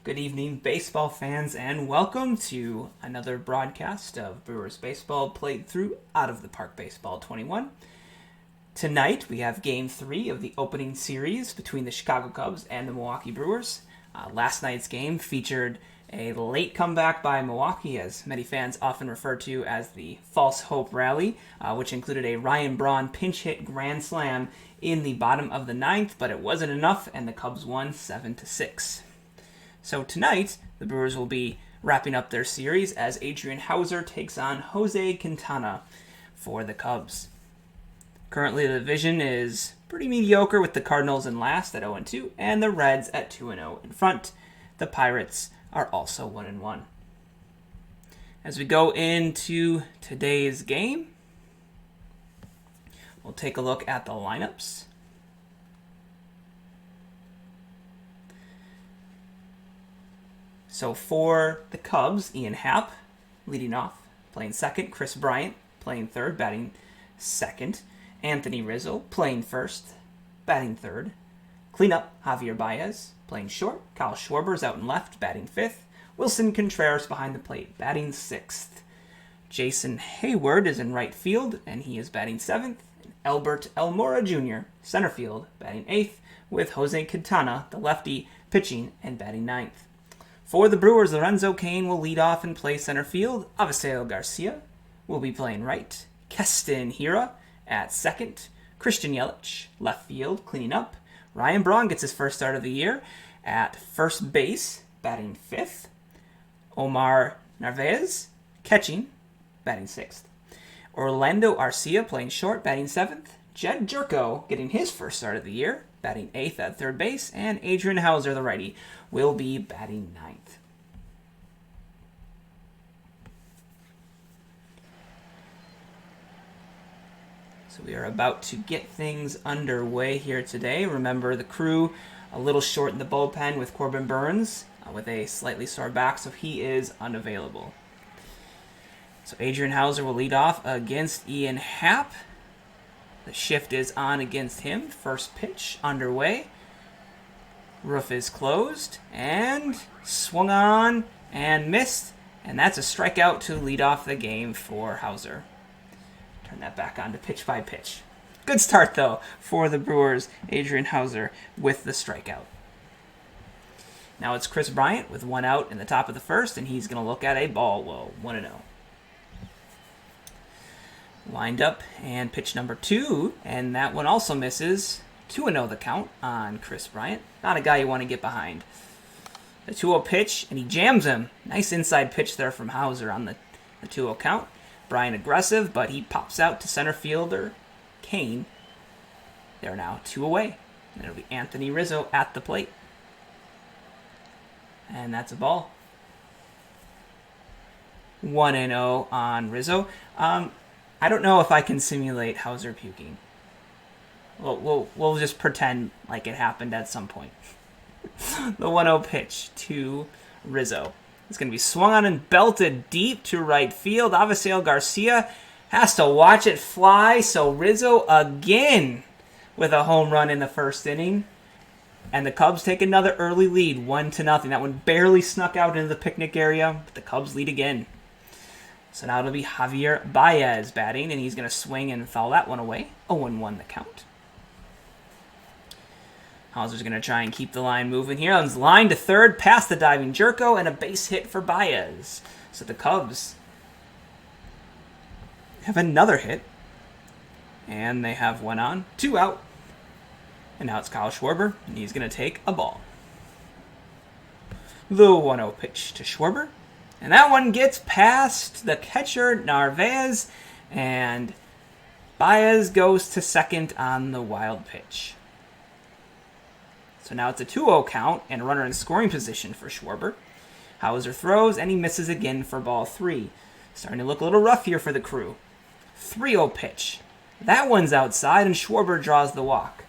Good evening, baseball fans, and welcome to another broadcast of Brewers baseball played through Out of the Park Baseball 21. Tonight, we have Game 3 of the opening series between the Chicago Cubs and the Milwaukee Brewers. Last night's game featured a late comeback by Milwaukee, as many fans often refer to as the False Hope Rally, which included a Ryan Braun pinch hit grand slam in the bottom of the ninth, but it wasn't enough, and the Cubs won 7-6. So tonight, the Brewers will be wrapping up their series as Adrian Houser takes on Jose Quintana for the Cubs. Currently, the division is pretty mediocre with the Cardinals in last at 0-2 and the Reds at 2-0 in front. The Pirates are also 1-1. As we go into today's game, we'll take a look at the lineups. So for the Cubs, Ian Happ leading off, playing second. Chris Bryant playing third, batting second. Anthony Rizzo playing first, batting third. Cleanup, Javier Baez playing short. Kyle Schwarber's out in left, batting fifth. Wilson Contreras behind the plate, batting sixth. Jason Hayward is in right field, and he is batting seventh. And Albert Elmora Jr., center field, batting eighth, with Jose Quintana, the lefty, pitching and batting ninth. For the Brewers, Lorenzo Cain will lead off and play center field. Avisail Garcia will be playing right. Keston Hiura at second. Christian Yelich, left field, cleaning up. Ryan Braun gets his first start of the year at first base, batting fifth. Omar Narvaez, catching, batting sixth. Orlando Arcia playing short, batting seventh. Jed Jerko getting his first start of the year, batting eighth at third base. And Adrian Houser, the righty, will be batting ninth. So we are about to get things underway here today. Remember, the crew a little short in the bullpen with Corbin Burns with a slightly sore back, so he is unavailable. So Adrian Houser will lead off against Ian Happ. The shift is on against him. First pitch underway. Roof is closed and swung on and missed. And that's a strikeout to lead off the game for Houser. Turn that back on to pitch by pitch. Good start, though, for the Brewers. Adrian Houser with the strikeout. Now it's Chris Bryant with one out in the top of the first, and he's going to look at a ball low, 1-0. Lined up and pitch number 2, and that one also misses. 2-0 the count on Chris Bryant. Not a guy you want to get behind. The 2-0 pitch, and he jams him. Nice inside pitch there from Houser on the 2-0 count. Bryant aggressive, but he pops out to center fielder Cain. They're now 2 away. And it'll be Anthony Rizzo at the plate. And that's a ball. 1-0 on Rizzo. I don't know if I can simulate Houser puking. We'll just pretend like it happened at some point. The 1-0 pitch to Rizzo. It's going to be swung on and belted deep to right field. Avisail Garcia has to watch it fly, so Rizzo again with a home run in the first inning. And the Cubs take another early lead, 1-0. That one barely snuck out into the picnic area, but the Cubs lead again. So now it'll be Javier Baez batting, and he's going to swing and foul that one away. 0-1 the count. Hauser's going to try and keep the line moving here. It's line to third, past the diving Jerko, and a base hit for Baez. So the Cubs have another hit, and they have one on, 2 out. And now it's Kyle Schwarber, and he's going to take a ball. The 1-0 pitch to Schwarber. And that one gets past the catcher, Narvaez, and Baez goes to second on the wild pitch. So now it's a 2-0 count and a runner in scoring position for Schwarber. Houser throws, and he misses again for ball 3. Starting to look a little rough here for the crew. 3-0 pitch. That one's outside, and Schwarber draws the walk.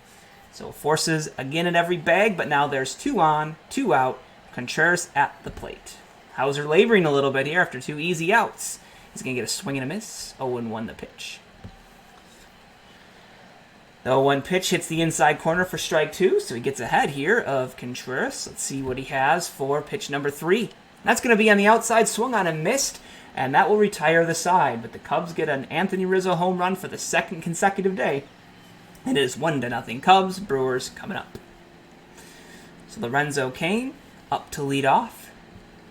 So forces again at every bag, but now there's 2 on, 2 out. Contreras at the plate. Houser laboring a little bit here after 2 easy outs. He's going to get a swing and a miss. 0-1 the pitch. The 0-1 pitch hits the inside corner for strike 2, so he gets ahead here of Contreras. Let's see what he has for pitch number 3. That's going to be on the outside, swung on and missed, and that will retire the side. But the Cubs get an Anthony Rizzo home run for the second consecutive day. It is 1-0 Cubs. Brewers coming up. So Lorenzo Cain up to lead off.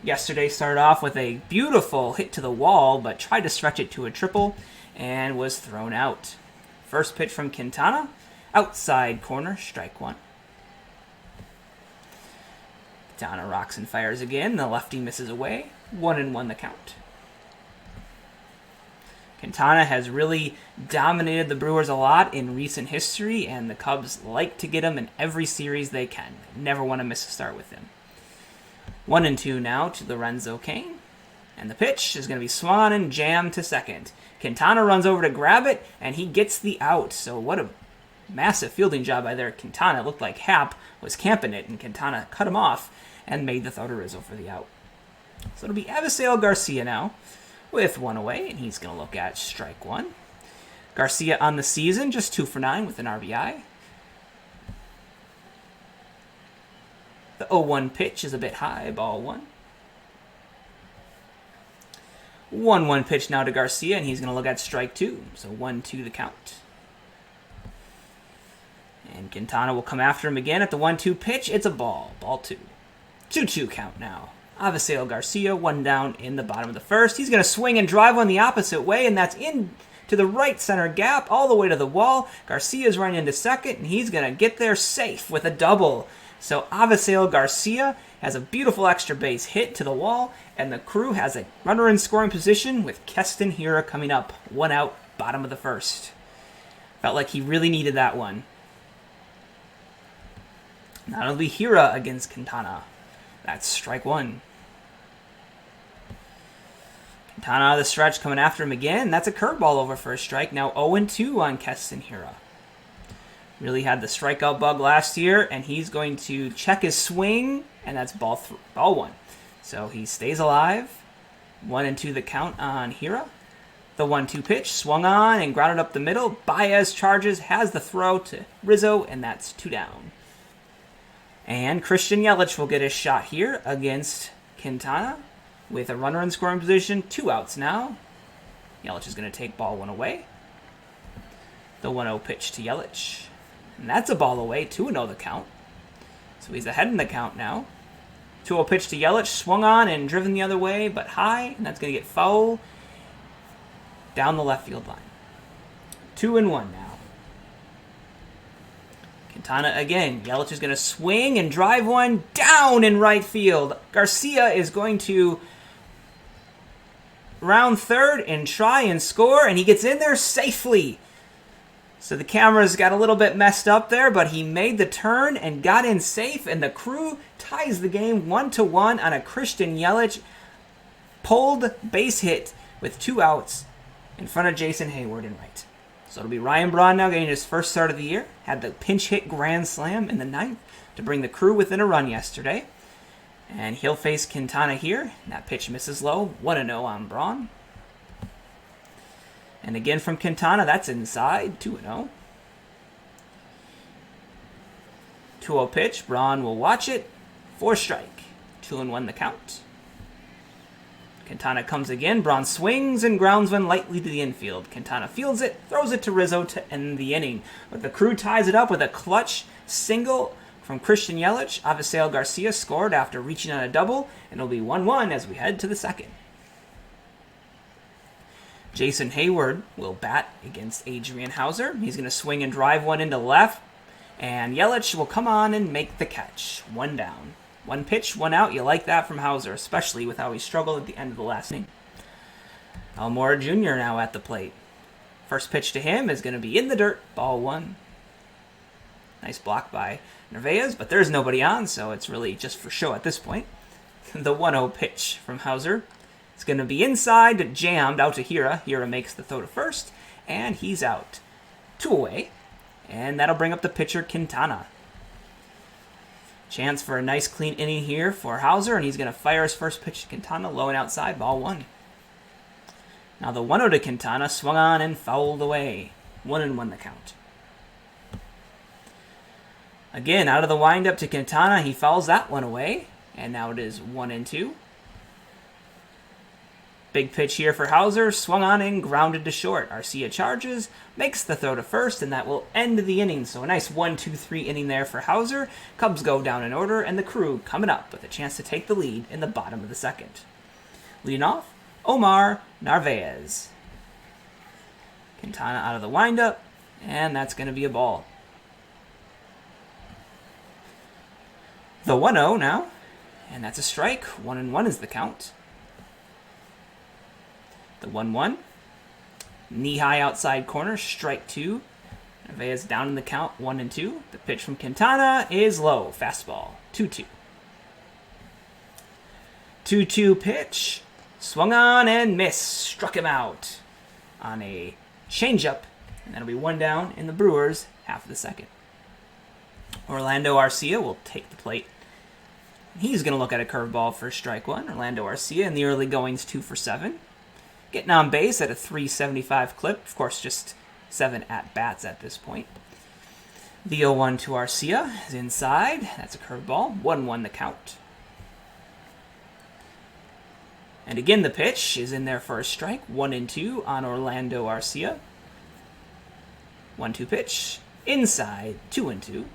Yesterday started off with a beautiful hit to the wall, but tried to stretch it to a triple and was thrown out. First pitch from Quintana, outside corner, strike 1. Quintana rocks and fires again. The lefty misses away. 1-1 the count. Quintana has really dominated the Brewers a lot in recent history, and the Cubs like to get him in every series they can. Never want to miss a start with him. 1-2 now to Lorenzo Cain. And the pitch is going to be swung on and jammed to second. Quintana runs over to grab it, and he gets the out. So what a massive fielding job by there. Quintana. It looked like Happ was camping it, and Quintana cut him off and made the throw to Rizzo for the out. So it'll be Avisail Garcia now with 1 away, and he's going to look at strike 1. Garcia on the season, just 2 for 9 with an RBI. The 0-1 pitch is a bit high, ball 1. 1-1 pitch now to Garcia, and he's going to look at strike 2. So 1-2 the count. And Quintana will come after him again at the 1-2 pitch. It's a ball. Ball 2. 2-2 count now. Avisail Garcia, 1 down in the bottom of the first. He's going to swing and drive one the opposite way, and that's in to the right center gap, all the way to the wall. Garcia's running into second, and he's going to get there safe with a double. So Avisail Garcia has a beautiful extra base hit to the wall, and the Crew has a runner in scoring position with Keston Hiura coming up. 1 out, bottom of the first. Felt like he really needed that one. Now it'll be Hiura against Quintana. That's strike 1. Quintana out of the stretch coming after him again. That's a curveball over for a strike. Now 0-2 on Keston Hiura. Really had the strikeout bug last year, and he's going to check his swing, and that's ball 1. So he stays alive. 1-2 the count on Hiura. The 1-2 pitch swung on and grounded up the middle. Baez charges, has the throw to Rizzo, and that's 2 down. And Christian Yelich will get his shot here against Quintana with a runner in scoring position. 2 outs now. Yelich is going to take ball 1 away. The 1-0 pitch to Yelich. And that's a ball away. 2-0 the count. So he's ahead in the count now. 2-0 pitch to Yelich. Swung on and driven the other way, but high. And that's going to get foul down the left field line. 2-1 now. Quintana again. Yelich is going to swing and drive one down in right field. Garcia is going to round third and try and score, and he gets in there safely. So the cameras got a little bit messed up there, but he made the turn and got in safe, and the Crew ties the game 1-1 on a Christian Yelich pulled base hit with 2 outs in front of Jason Hayward in right. So it'll be Ryan Braun now getting his first start of the year. Had the pinch hit grand slam in the 9th to bring the Crew within a run yesterday. And he'll face Quintana here. That pitch misses low. 1-0 on Braun. And again from Quintana, that's inside. 2-0. 2-0 pitch. Braun will watch it. 4 strike. 2-1 the count. Quintana comes again. Braun swings and grounds one lightly to the infield. Quintana fields it, throws it to Rizzo to end the inning. But the Crew ties it up with a clutch single from Christian Yelich. Avisail Garcia scored after reaching on a double, and it'll be 1-1 as we head to the second. Jason Hayward will bat against Adrian Houser. He's going to swing and drive one into left, and Yelich will come on and make the catch. 1 down. 1 pitch, 1 out. You like that from Houser, especially with how he struggled at the end of the last inning. Almora Jr. now at the plate. First pitch to him is going to be in the dirt. Ball 1. Nice block by Narvaez, but there's nobody on, so it's really just for show at this point. The 1-0 pitch from Houser. It's going to be inside, jammed out to Hiura. Hiura makes the throw to first, and he's out. 2 away, and that'll bring up the pitcher Quintana. Chance for a nice clean inning here for Houser, and he's going to fire his first pitch to Quintana, low and outside, ball 1. Now the 1-0 to Quintana, swung on and fouled away. 1-1 the count. Again, out of the windup to Quintana. He fouls that one away. And now it is 1-2. Big pitch here for Houser. Swung on and grounded to short. Arcia charges, makes the throw to first, and that will end the inning. So a nice 1-2-3 inning there for Houser. Cubs go down in order, and the Crew coming up with a chance to take the lead in the bottom of the second. Leading off, Omar Narvaez. Quintana out of the windup, and that's going to be a ball. The 1-0 now, and that's a strike. 1-1 is the count. The 1-1. Knee-high outside corner, strike 2. Narvaez down in the count, 1-2. The pitch from Quintana is low. Fastball, 2-2. 2-2 pitch. Swung on and missed. Struck him out on a changeup. And that'll be one down in the Brewers, half of the second. Orlando Arcia will take the plate. He's going to look at a curveball for strike 1. Orlando Arcia in the early goings 2 for 7. Getting on base at a 375 clip. Of course, just 7 at-bats at this point. The 0-1 to Arcia is inside. That's a curveball. 1-1 the count. And again, the pitch is in there for a strike. 1-2 on Orlando Arcia. 1-2 pitch. Inside. 2-2.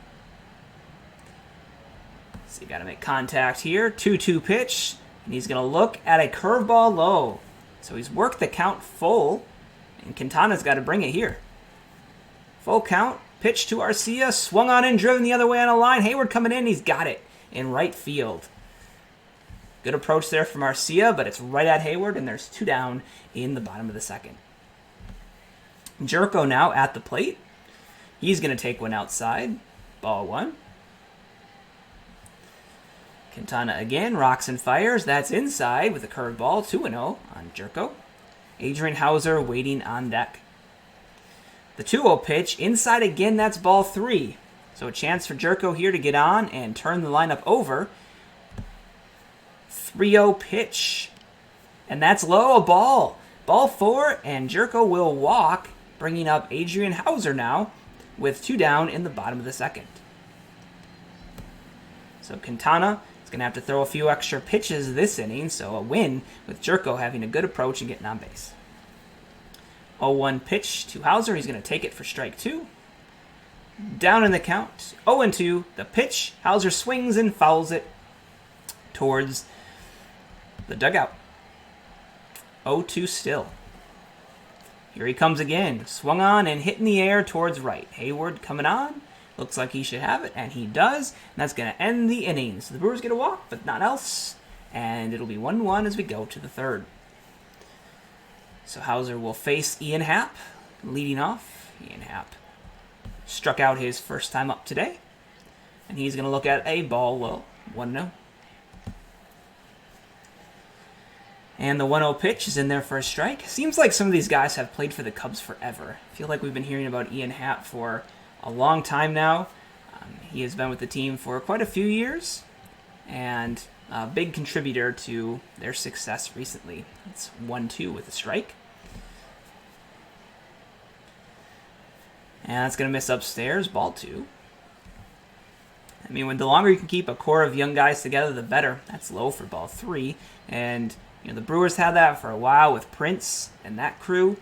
So you got to make contact here. 2-2 pitch. And he's going to look at a curveball low. So he's worked the count full, and Quintana's got to bring it here. Full count, pitch to Arcia, swung on and driven the other way on a line. Hayward coming in, he's got it in right field. Good approach there from Arcia, but it's right at Hayward, and there's 2 down in the bottom of the second. Jerko now at the plate. He's going to take one outside. Ball 1. Quintana again, rocks and fires. That's inside with a curveball, 2-0 on Jerko. Adrian Houser waiting on deck. The 2-0 pitch, inside again, that's ball 3. So a chance for Jerko here to get on and turn the lineup over. 3-0 pitch. And that's low, a ball. Ball 4, and Jerko will walk, bringing up Adrian Houser now with 2 down in the bottom of the second. So Quintana is going to have to throw a few extra pitches this inning, so a win with Jerko having a good approach and getting on base. 0-1 pitch to Houser. He's going to take it for strike 2. Down in the count. 0-2. The pitch. Houser swings and fouls it towards the dugout. 0-2 still. Here he comes again. Swung on and hit in the air towards right. Hayward coming on. Looks like he should have it, and he does. And that's going to end the inning. So the Brewers get a walk, but not else. And it'll be 1-1 as we go to the third. So Houser will face Ian Happ, leading off. Ian Happ struck out his first time up today. And he's going to look at a ball low. 1-0. And the 1-0 pitch is in there for a strike. Seems like some of these guys have played for the Cubs forever. I feel like we've been hearing about Ian Happ for a long time now. He has been with the team for quite a few years and a big contributor to their success recently. It's 1-2 with a strike. And that's going to miss upstairs, ball 2. I mean, when the longer you can keep a core of young guys together, the better. That's low for ball 3. And the Brewers had that for a while with Prince and that crew.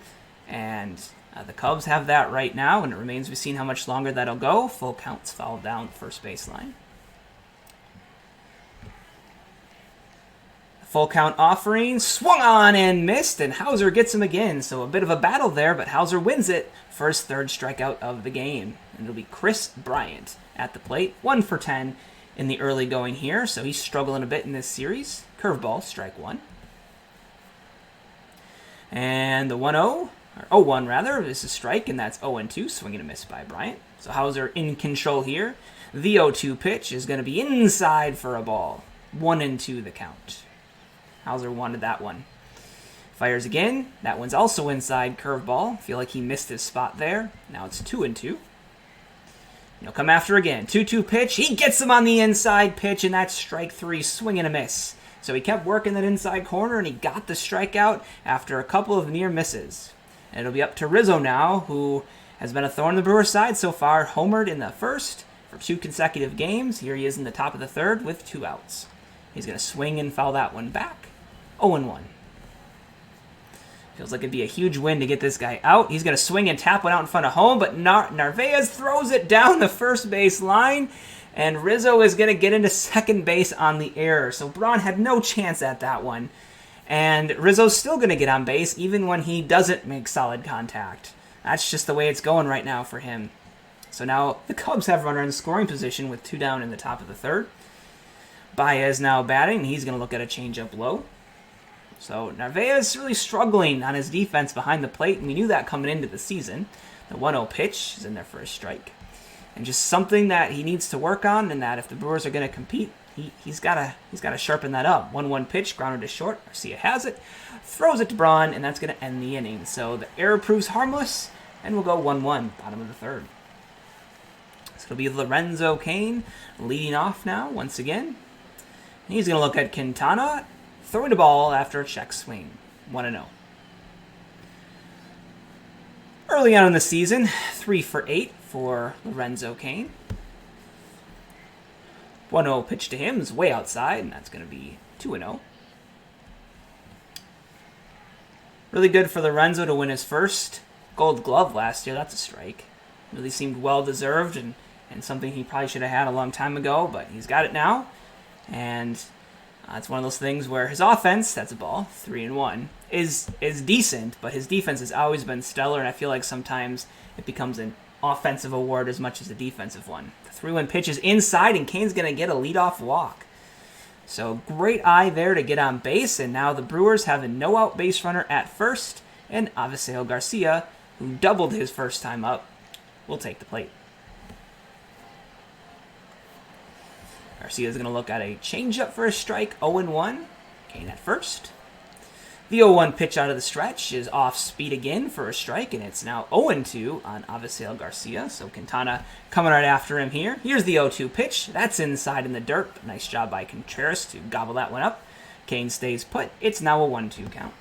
And the Cubs have that right now, and it remains to be seen how much longer that'll go. Full counts fouled down first baseline. Full count offering, swung on and missed, and Houser gets him again. So a bit of a battle there, but Houser wins it. First third strikeout of the game. And it'll be Chris Bryant at the plate. 1 for 10 in the early going here, so he's struggling a bit in this series. Curveball, strike 1. And the 1-0. Or 0-1 rather, is a strike, and that's 0-2, swing and a miss by Bryant. So Houser in control here. The 0-2 pitch is going to be inside for a ball. 1-2 the count. Houser wanted that one. Fires again. That one's also inside, curveball. Feel like he missed his spot there. Now it's 2-2. He'll come after again. 2-2 pitch. He gets him on the inside pitch, and that's strike 3, swing and a miss. So he kept working that inside corner, and he got the strikeout after a couple of near misses. And it'll be up to Rizzo now, who has been a thorn in the Brewers' side so far. Homered in the first, for 2 consecutive games. Here he is in the top of the third with 2 outs. He's going to swing and foul that one back. 0-1. Feels like it'd be a huge win to get this guy out. He's going to swing and tap one out in front of home, but Narvaez throws it down the first base line, and Rizzo is going to get into second base on the error. So Braun had no chance at that one. And Rizzo's still going to get on base even when he doesn't make solid contact. That's just the way it's going right now for him. So now the Cubs have a runner in scoring position with 2 down in the top of the third. Baez now batting. He's going to look at a changeup low. So Narvaez really struggling on his defense behind the plate, and we knew that coming into the season. The 1-0 pitch is in there for a strike. And just something that he needs to work on, and that if the Brewers are going to compete, he's got to sharpen that up. 1-1 pitch, grounded to short. Garcia has it, throws it to Braun, and that's going to end the inning. So the error proves harmless, and we'll go 1-1, bottom of the third. So it'll be Lorenzo Cain leading off now once again. He's going to look at Quintana, throwing the ball after a check swing. 1-0. Early on in the season, 3 for 8 for Lorenzo Cain. 1-0 pitch to him is way outside, and that's going to be 2-0. Really good for Lorenzo to win his first Gold Glove last year. That's a strike. Really seemed well-deserved and something he probably should have had a long time ago, but he's got it now. And it's one of those things where his offense, that's a ball, 3-1, is decent, but his defense has always been stellar, and I feel like sometimes it becomes an offensive award as much as a defensive one. The 3-1 pitch is inside, and Cain's going to get a leadoff walk. So great eye there to get on base, and now the Brewers have a no-out base runner at first, and Avisail Garcia, who doubled his first time up, will take the plate. Garcia's going to look at a changeup for a strike, 0-1. Cain at first. The 0-1 pitch out of the stretch is off speed again for a strike, and it's now 0-2 on Avisail Garcia. So Quintana coming right after him here. Here's the 0-2 pitch. That's inside in the dirt. Nice job by Contreras to gobble that one up. Cain stays put. It's now a 1-2 count.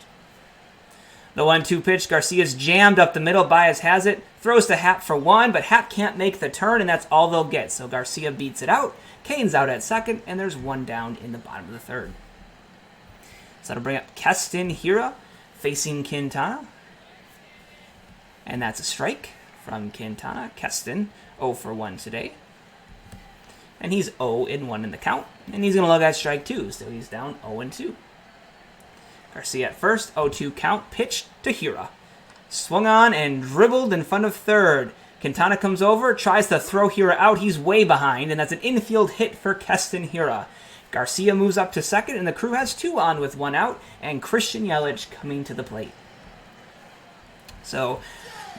The 1-2 pitch, Garcia's jammed up the middle. Baez has it. Throws to Happ for 1, but Happ can't make the turn, and that's all they'll get. So Garcia beats it out. Cain's out at second, and there's 1 down in the bottom of the third. So that'll bring up Keston Hiura facing Quintana. And that's a strike from Quintana. Keston, 0 for 1 today. And he's 0-1 in the count. And he's going to look at strike 2, so he's down 0-2. Garcia at first, 0-2 count, pitch to Hiura. Swung on and dribbled in front of third. Quintana comes over, tries to throw Hiura out. He's way behind, and that's an infield hit for Keston Hiura. Garcia moves up to second, and the crew has 2 on with 1 out, and Christian Yelich coming to the plate. So,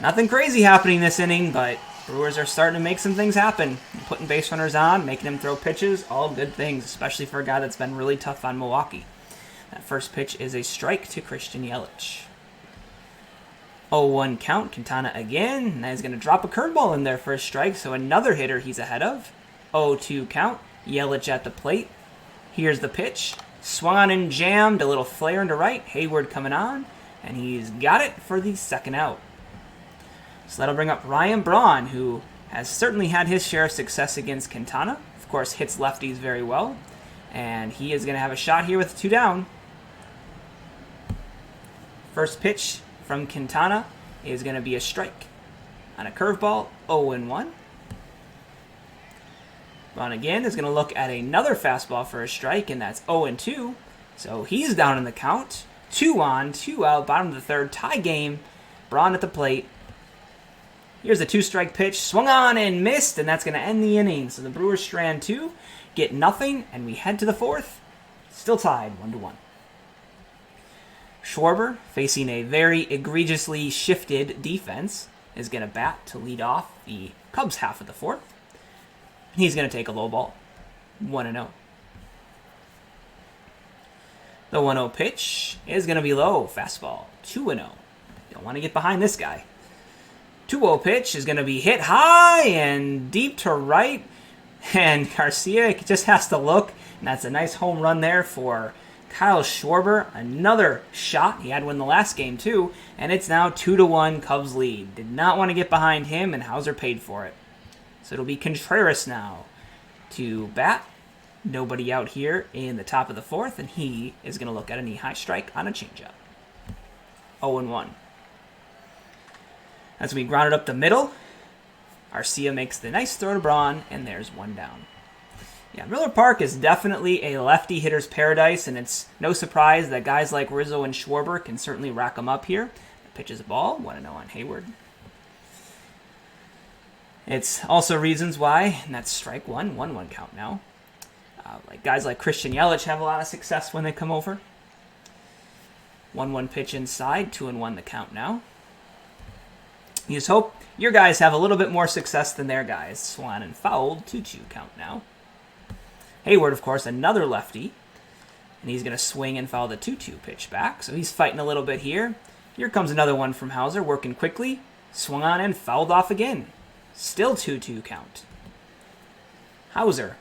nothing crazy happening this inning, but Brewers are starting to make some things happen. Putting base runners on, making them throw pitches, all good things, especially for a guy that's been really tough on Milwaukee. That first pitch is a strike to Christian Yelich. 0-1 count, Quintana again, and he's going to drop a curveball in there for a strike, so another hitter he's ahead of. 0-2 count, Yelich at the plate. Here's the pitch, swung on and jammed, a little flare into right, Hayward coming on, and he's got it for the second out. So that'll bring up Ryan Braun, who has certainly had his share of success against Quintana. Of course, hits lefties very well, and he is going to have a shot here with 2 down. First pitch from Quintana is going to be a strike. On a curveball, 0-1. Braun again is going to look at another fastball for a strike, and that's 0-2. So he's down in the count. 2 on, 2 out, bottom of the third, tie game. Braun at the plate. Here's a 2-strike pitch, swung on and missed, and that's going to end the inning. So the Brewers strand 2, get nothing, and we head to the fourth. Still tied, 1-1. Schwarber, facing a very egregiously shifted defense, is going to bat to lead off the Cubs half of the fourth. He's going to take a low ball, 1-0. The 1-0 pitch is going to be low, fastball, 2-0. Don't want to get behind this guy. 2-0 pitch is going to be hit high and deep to right, and Garcia just has to look, and that's a nice home run there for Kyle Schwarber. Another shot. He had one in the last game too, and it's now 2-1 Cubs lead. Did not want to get behind him, and Houser paid for it. So it'll be Contreras now to bat. Nobody out here in the top of the fourth, and he is going to look at a knee-high strike on a changeup. 0-1. As we ground it up the middle, Arcia makes the nice throw to Braun, and there's one down. Yeah, Miller Park is definitely a lefty hitter's paradise, and it's no surprise that guys like Rizzo and Schwarber can certainly rack them up here. Pitches a ball, 1-0 on Hayward. It's also reasons why, and that's strike one, 1-1 count now. Like guys like Christian Yelich have a lot of success when they come over. 1-1 pitch inside, 2-1 the count now. You just hope your guys have a little bit more success than their guys. Swung and fouled, 2-2 count now. Hayward, of course, another lefty. And he's going to swing and foul the 2-2 pitch back. So he's fighting a little bit here. Here comes another one from Houser, working quickly. Swung on and fouled off again. Still 2-2 count. Houser.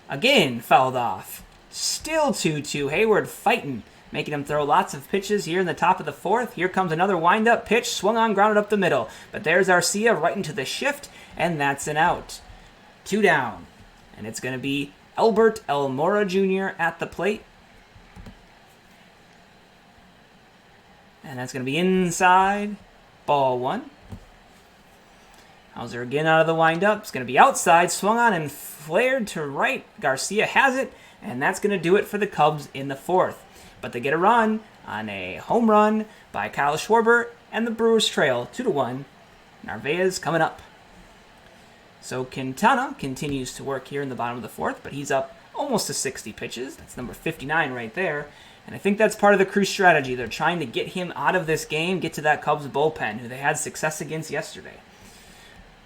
Again, fouled off. Still 2-2. Hayward fighting, making him throw lots of pitches here in the top of the fourth. Here comes another wind-up pitch, swung on, grounded up the middle. But there's Arcia right into the shift, and that's an out. 2 down. And it's going to be Albert Elmora Jr. at the plate. And that's going to be inside. Ball 1. Houser again out of the windup. It's going to be outside. Swung on and flared to right. Garcia has it. And that's going to do it for the Cubs in the fourth. But they get a run on a home run by Kyle Schwarber. And the Brewers trail 2-1. Narvaez coming up. So Quintana continues to work here in the bottom of the fourth. But he's up almost to 60 pitches. That's number 59 right there. And I think that's part of the Crew strategy. They're trying to get him out of this game, get to that Cubs bullpen, who they had success against yesterday.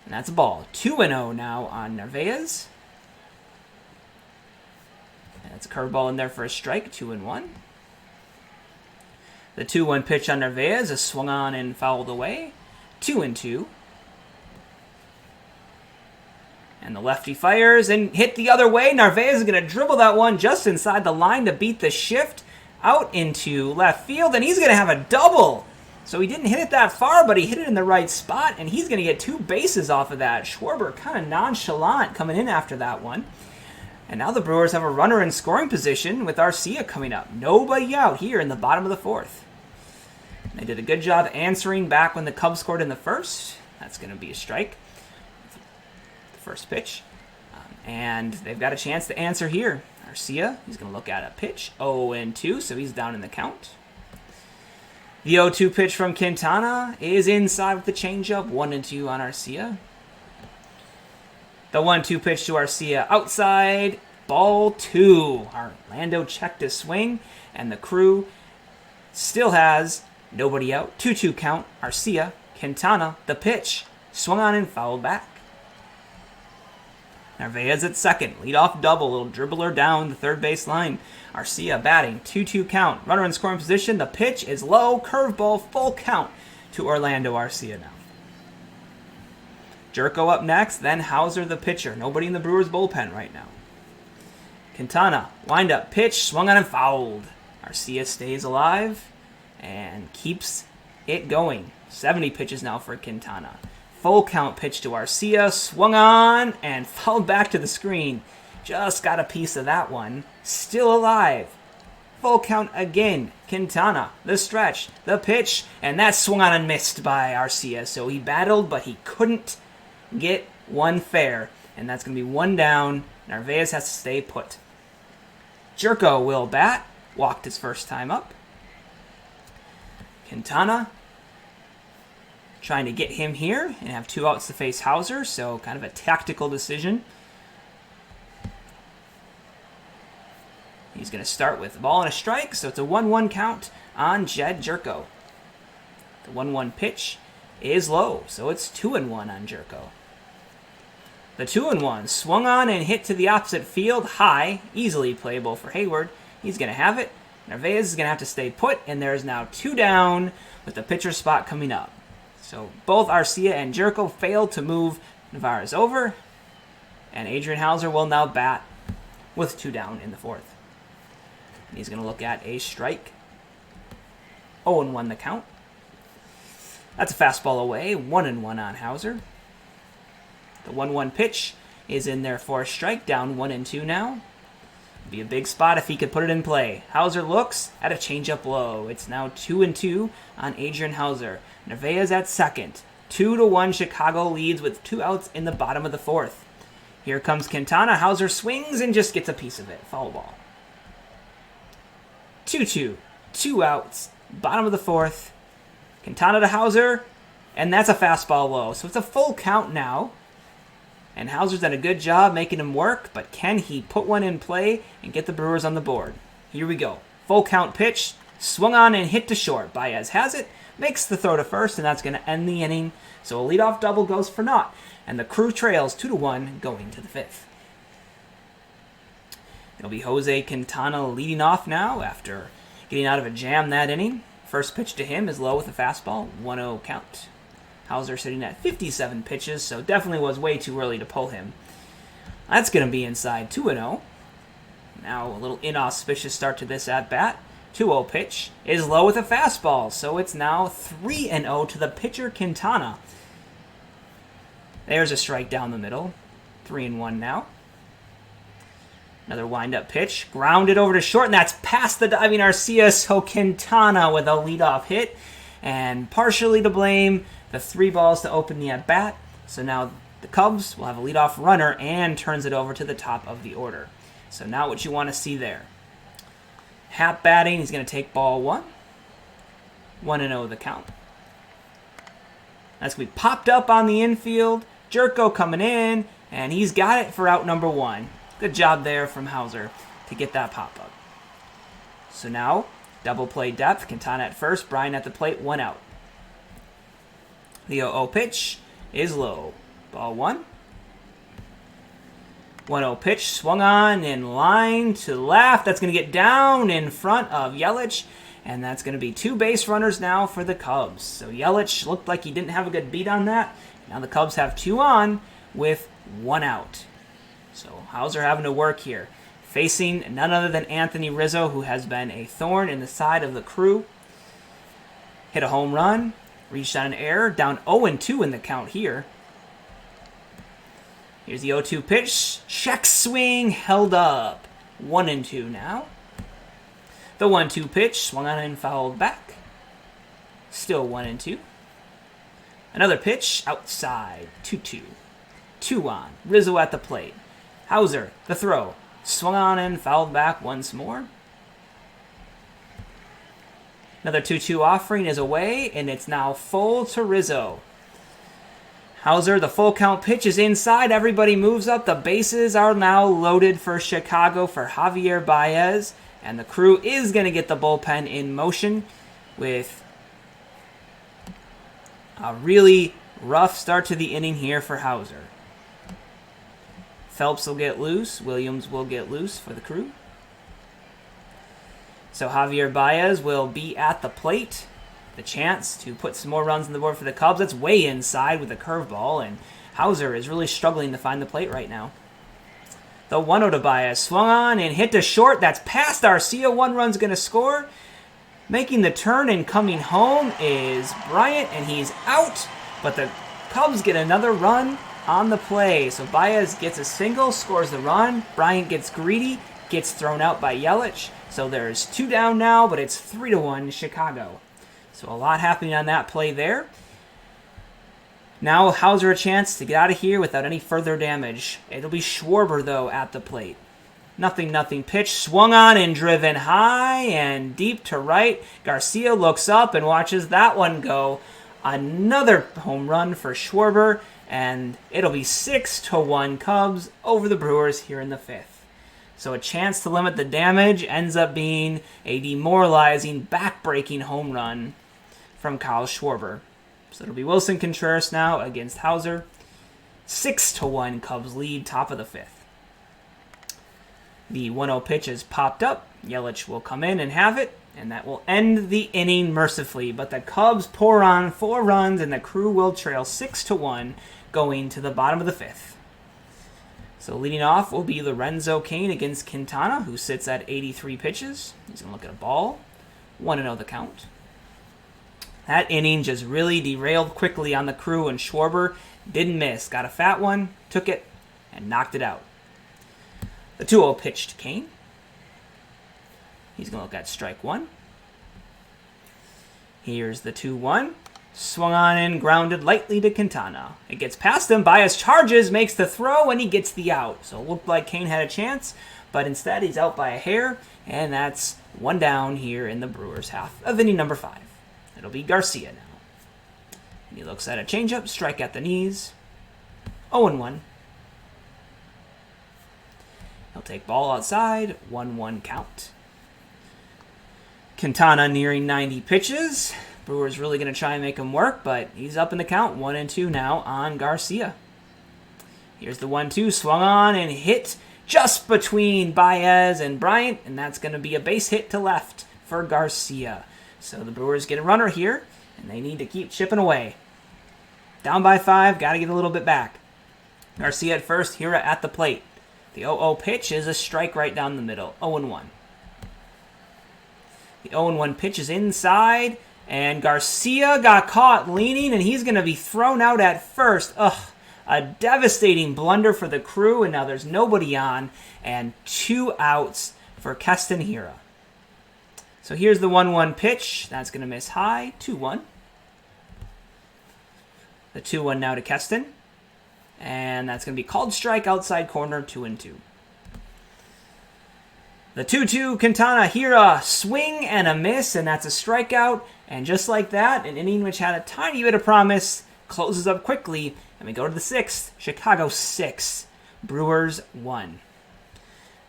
And that's a ball. 2-0 now on Narvaez. And it's a curveball in there for a strike. 2-1. The 2-1 pitch on Narvaez is swung on and fouled away. 2-2. And the lefty fires and hit the other way. Narvaez is going to dribble that one just inside the line to beat the shift out into left field. And he's going to have a double. So he didn't hit it that far, but he hit it in the right spot, and he's going to get 2 bases off of that. Schwarber kind of nonchalant coming in after that one. And now the Brewers have a runner in scoring position with Arcia coming up. Nobody out here in the bottom of the fourth. They did a good job answering back when the Cubs scored in the first. That's going to be a strike. The first pitch. And they've got a chance to answer here. Arcia, he's going to look at a pitch. 0-2, so he's down in the count. The 0-2 pitch from Quintana is inside with the changeup. 1-2 on Arcia. The 1-2 pitch to Arcia outside. Ball 2. Orlando checked his swing, and the Crew still has nobody out. 2-2 count. Arcia. Quintana, the pitch. Swung on and fouled back. Narvaez at second. Leadoff double. Little dribbler down the third base line. Arcia batting. 2-2 count. Runner in scoring position. The pitch is low. Curveball. Full count to Orlando Arcia now. Jerko up next. Then Houser the pitcher. Nobody in the Brewers bullpen right now. Quintana. Wind up pitch. Swung on and fouled. Arcia stays alive and keeps it going. 70 pitches now for Quintana. Full count pitch to Arcia, swung on, and fouled back to the screen. Just got a piece of that one. Still alive. Full count again. Quintana, the stretch, the pitch, and that swung on and missed by Arcia. So he battled, but he couldn't get one fair. And that's going to be 1 down. Narvaez has to stay put. Jerko will bat. Walked his first time up. Quintana trying to get him here and have 2 outs to face Houser, so kind of a tactical decision. He's going to start with a ball and a strike, so it's a 1-1 count on Jed Jerko. The 1-1 pitch is low, so it's 2-1 on Jerko. The 2-1 swung on and hit to the opposite field, high, easily playable for Hayward. He's going to have it. Narvaez is going to have to stay put, and there's now 2 down with the pitcher spot coming up. So both Arcia and Jerko failed to move Narvaez over, and Adrian Houser will now bat with 2 down in the fourth. And he's going to look at a strike. 0-1 the count. That's a fastball away. 1-1 on Houser. The 1-1 pitch is in there for a strike, down 1-2 now. Be a big spot if he could put it in play. Houser looks at a changeup low. It's now 2-2 on Adrian Houser. Narvaez at second. 2-1 Chicago leads with 2 outs in the bottom of the 4th. Here comes Quintana. Houser swings and just gets a piece of it. Foul ball. 2-2. 2 outs. Bottom of the 4th. Quintana to Houser. And that's a fastball low. So it's a full count now. And Houser's done a good job making him work, but can he put one in play and get the Brewers on the board? Here we go. Full count pitch, swung on and hit to short. Baez has it, makes the throw to first, and that's going to end the inning. So a leadoff double goes for naught, and the Crew trails 2-1 going to the 5th. It'll be Jose Quintana leading off now after getting out of a jam that inning. First pitch to him is low with a fastball, 1-0 count. Houser sitting at 57 pitches, so definitely was way too early to pull him. That's going to be inside 2-0. Now a little inauspicious start to this at-bat. 2-0 pitch is low with a fastball, so it's now 3-0 to the pitcher Quintana. There's a strike down the middle. 3-1 now. Another wind-up pitch. Grounded over to short, and that's past the diving Arcia, so Quintana with a leadoff hit. And partially to blame, the 3 balls to open the at-bat. So now the Cubs will have a leadoff runner and turns it over to the top of the order. So now what you want to see there. Happ batting. He's going to take ball 1. 1-0 the count. That's going to be popped up on the infield. Jerko coming in, and he's got it for out number 1. Good job there from Houser to get that pop-up. So now, double play depth. Quintana at first, Bryant at the plate, 1 out. The 0-0 pitch is low. Ball 1. 1-0 pitch, swung on in line to left. That's going to get down in front of Yelich, and that's going to be 2 base runners now for the Cubs. So Yelich looked like he didn't have a good beat on that. Now the Cubs have 2 on with 1 out. So Houser having to work here. Facing none other than Anthony Rizzo, who has been a thorn in the side of the Crew. Hit a home run. Reached on an error. Down 0-2 in the count here. Here's the 0-2 pitch. Check swing. Held up. 1-2 now. The 1-2 pitch. Swung on and fouled back. Still 1-2. Another pitch. Outside. 2-2. 2 on. Rizzo at the plate. Houser. The throw. Swung on and fouled back once more. Another 2-2 offering is away, and it's now full to Rizzo. Houser, the full count pitch is inside. Everybody moves up. The bases are now loaded for Chicago for Javier Baez, and the Crew is going to get the bullpen in motion with a really rough start to the inning here for Houser. Phelps will get loose. Williams will get loose for the Crew. So Javier Baez will be at the plate. The chance to put some more runs on the board for the Cubs. That's way inside with a curveball, and Houser is really struggling to find the plate right now. The 1-0 to Baez. Swung on and hit to short. That's past Arcia. 1 run's going to score. Making the turn and coming home is Bryant, and he's out. But the Cubs get another run on the play. So Baez gets a single, scores the run. Bryant gets greedy, gets thrown out by Yelich. So there's 2 down now, but it's 3-1 Chicago. So a lot happening on that play there. Now Houser a chance to get out of here without any further damage. It'll be Schwarber, though, at the plate. Nothing pitch. Swung on and driven high and deep to right. Garcia looks up and watches that one go. Another home run for Schwarber. And it'll be 6-1 Cubs over the Brewers here in the 5th. So a chance to limit the damage ends up being a demoralizing, back-breaking home run from Kyle Schwarber. So it'll be Wilson Contreras now against Houser. 6-1 Cubs lead, top of the 5th. The 1-0 pitch is popped up. Yelich will come in and have it, and that will end the inning mercifully. But the Cubs pour on 4 runs, and the Crew will trail 6-1 going to the bottom of the 5th. So leading off will be Lorenzo Cain against Quintana, who sits at 83 pitches. He's going to look at a ball. 1-0 the count. That inning just really derailed quickly on the crew, and Schwarber didn't miss. Got a fat one, took it, and knocked it out. The 2-0 pitch to Kane. He's going to look at strike one. Here's the 2-1. Swung on and grounded lightly to Quintana. It gets past him. Baez charges, makes the throw, and he gets the out. So it looked like Kane had a chance, but instead he's out by a hair, and that's one down here in the Brewers' half of inning number 5. It'll be Garcia now. And he looks at a changeup, strike at the knees. 0-1. He'll take ball outside, 1-1 count. Quintana nearing 90 pitches. Brewers really going to try and make him work, but he's up in the count, 1-2 now on Garcia. Here's the 1-2, swung on and hit just between Baez and Bryant, and that's going to be a base hit to left for Garcia. So the Brewers get a runner here, and they need to keep chipping away. Down by 5, got to get a little bit back. Garcia at first, Hira at the plate. The 0-0 pitch is a strike right down the middle, 0-1. The 0-1 pitch is inside, and Garcia got caught leaning, and he's going to be thrown out at first. Ugh, a devastating blunder for the crew, and now there's nobody on, and 2 outs for Keston Hira. So here's the 1-1 pitch. That's going to miss high, 2-1. The 2-1 now to Keston, and that's going to be called strike outside corner, 2-2. The 2-2, Quintana, Hira, swing and a miss, and that's a strikeout. And just like that, an inning which had a tiny bit of promise closes up quickly, and we go to the 6th. Chicago 6, Brewers 1.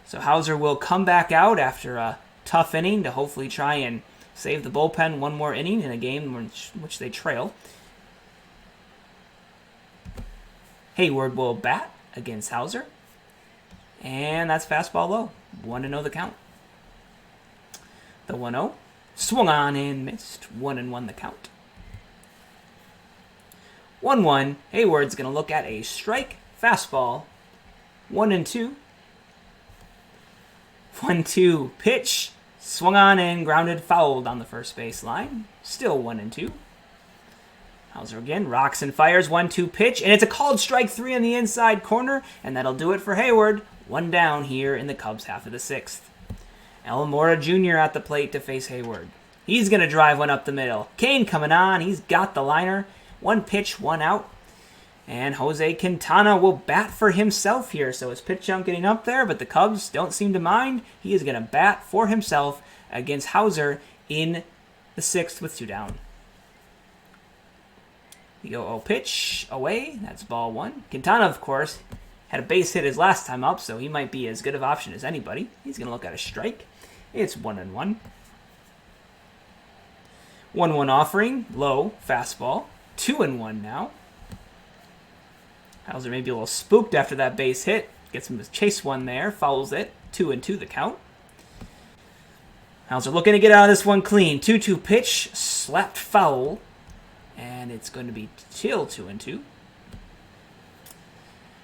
So Houser will come back out after a tough inning to hopefully try and save the bullpen one more inning in a game which they trail. Hayward will bat against Houser. And that's fastball low. 1-0 the count. The 1-0. Swung on and missed. 1-1 the count. 1-1. Hayward's going to look at a strike fastball. 1-2. 1-2 pitch. Swung on and grounded, fouled on the first base line. Still 1-2. Houser again, rocks and fires, 1-2 pitch, and it's a called strike 3 on the inside corner, and that'll do it for Hayward. 1 down here in the Cubs' half of the 6th. Alamora Jr. at the plate to face Hayward. He's going to drive one up the middle. Kane coming on, he's got the liner. 1 pitch, 1 out. And Jose Quintana will bat for himself here, so his pitch count getting up there, but the Cubs don't seem to mind. He is going to bat for himself against Houser in the 6th with 2 down. The 0-0 pitch away. That's ball 1. Quintana, of course, had a base hit his last time up, so he might be as good of an option as anybody. He's going to look at a strike. It's 1-1. 1-1 offering. Low. Fastball. 2-1 now. Houser may be a little spooked after that base hit. Gets him to chase one there. Fouls it. 2-2 the count. Houser looking to get out of this one clean. 2-2 pitch. Slapped foul. And it's going to be still 2-2.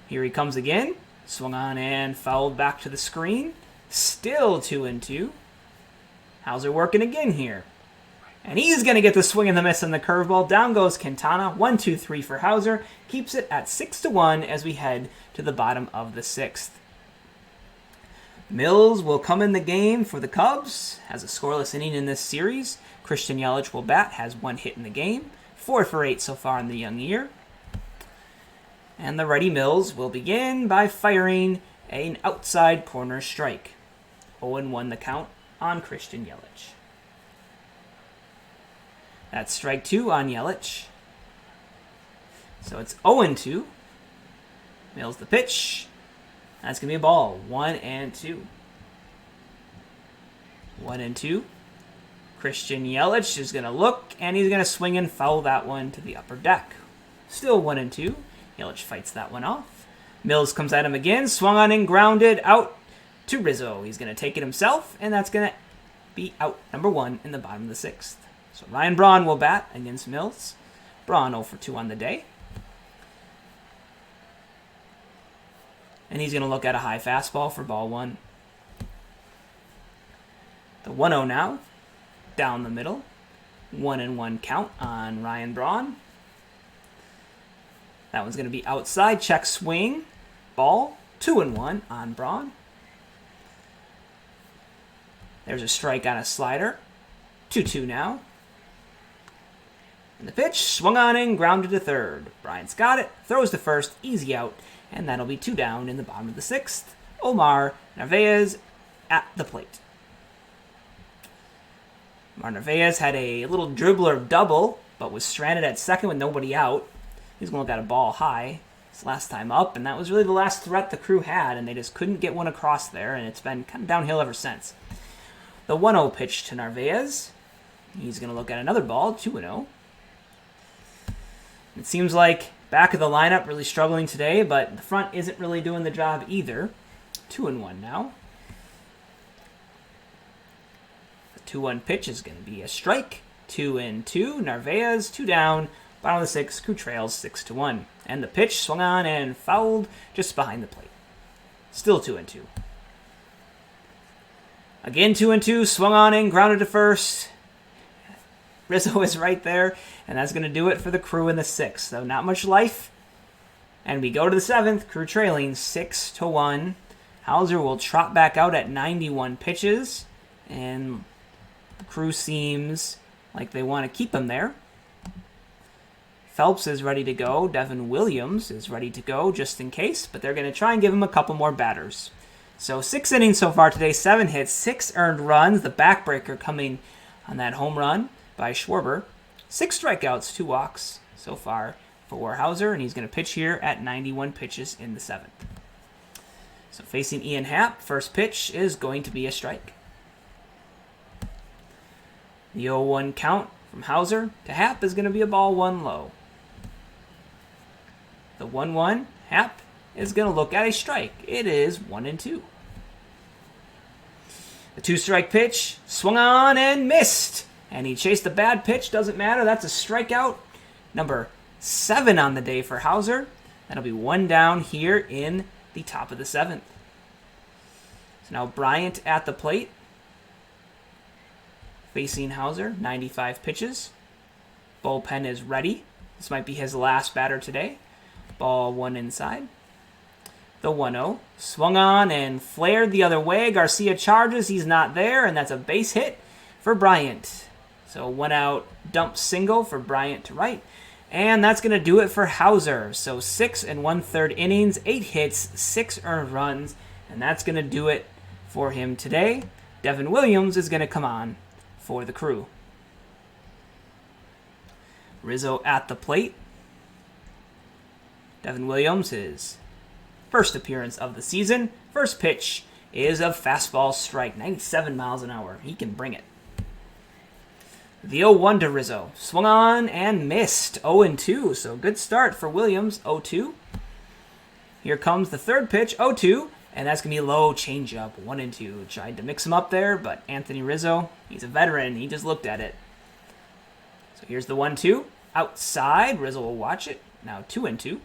Here he comes again. Swung on and fouled back to the screen. Still 2-2. Houser working again here. And he's going to get the swing and the miss on the curveball. Down goes Quintana. 1-2-3 for Houser. Keeps it at 6-1 as we head to the bottom of the 6th. Mills will come in the game for the Cubs. Has a scoreless inning in this series. Christian Yelich will bat. Has 1 hit in the game. 4 for 8 so far in the young year. And the righty Mills will begin by firing an outside corner strike. 0-1 the count on Christian Yelich. That's strike 2 on Yelich. So it's 0-2. Mills the pitch. That's going to be a ball. 1-2. 1-2. Christian Yelich is going to look, and he's going to swing and foul that one to the upper deck. Still 1-2. Yelich fights that one off. Mills comes at him again, swung on and grounded out to Rizzo. He's going to take it himself, and that's going to be out number 1 in the bottom of the 6th. So Ryan Braun will bat against Mills. Braun 0 for 2 on the day. And he's going to look at a high fastball for ball 1. The 1-0 now. Down the middle. 1-1 count on Ryan Braun. That one's going to be outside. Check swing. Ball. 2-1 on Braun. There's a strike on a slider. 2-2 now. And the pitch, swung on in, grounded to third. Bryant's got it, throws to first, easy out, and that'll be 2 down in the bottom of the 6th. Omar Narvaez at the plate. Omar Narvaez had a little dribbler double, but was stranded at second with nobody out. He's going to got a ball high his last time up, and that was really the last threat the Crew had, and they just couldn't get one across there, and it's been kind of downhill ever since. The 1-0 pitch to Narvaez. He's going to look at another ball, 2-0. It seems like back of the lineup really struggling today, but the front isn't really doing the job either. 2-1 now. The 2-1 pitch is going to be a strike. 2-2. Narvaez, 2 down. Bottom of the 6th, Crew trails 6-1. And the pitch swung on and fouled just behind the plate. Still 2-2. Again 2-2. Swung on in, grounded to first. Rizzo is right there, and that's going to do it for the Crew in the 6th. So not much life. And we go to the 7th, Crew trailing 6-1. Houser will trot back out at 91 pitches, and the Crew seems like they want to keep him there. Phelps is ready to go. Devin Williams is ready to go just in case, but they're going to try and give him a couple more batters. So 6 innings so far today, 7 hits, 6 earned runs. The backbreaker coming on that home run by Schwarber. 6 strikeouts, 2 walks so far for Houser, and he's going to pitch here at 91 pitches in the 7th. So facing Ian Happ, first pitch is going to be a strike. The 0-1 count from Houser to Happ is going to be a ball 1 low. The 1-1, Happ is going to look at a strike. It is 1-2. The 2-strike pitch, swung on and missed. And he chased a bad pitch, doesn't matter. That's a strikeout. Number 7 on the day for Houser. That'll be 1 down here in the top of the 7th. So now Bryant at the plate. Facing Houser, 95 pitches. Bullpen is ready. This might be his last batter today. Ball 1 inside. The 1-0. Swung on and flared the other way. Garcia charges. He's not there, and that's a base hit for Bryant. So 1 out, dump single for Bryant to right. And that's going to do it for Houser. So 6 1/3 innings, 8 hits, 6 earned runs. And that's going to do it for him today. Devin Williams is going to come on for the Crew. Rizzo at the plate. Devin Williams, his first appearance of the season. First pitch is a fastball strike, 97 miles an hour. He can bring it. The 0-1 to Rizzo. Swung on and missed. 0-2. So good start for Williams. 0-2. Here comes the third pitch. 0-2. And that's going to be a low changeup. 1-2. Tried to mix him up there, but Anthony Rizzo, he's a veteran. He just looked at it. So here's the 1-2. Outside. Rizzo will watch it. Now 2-2.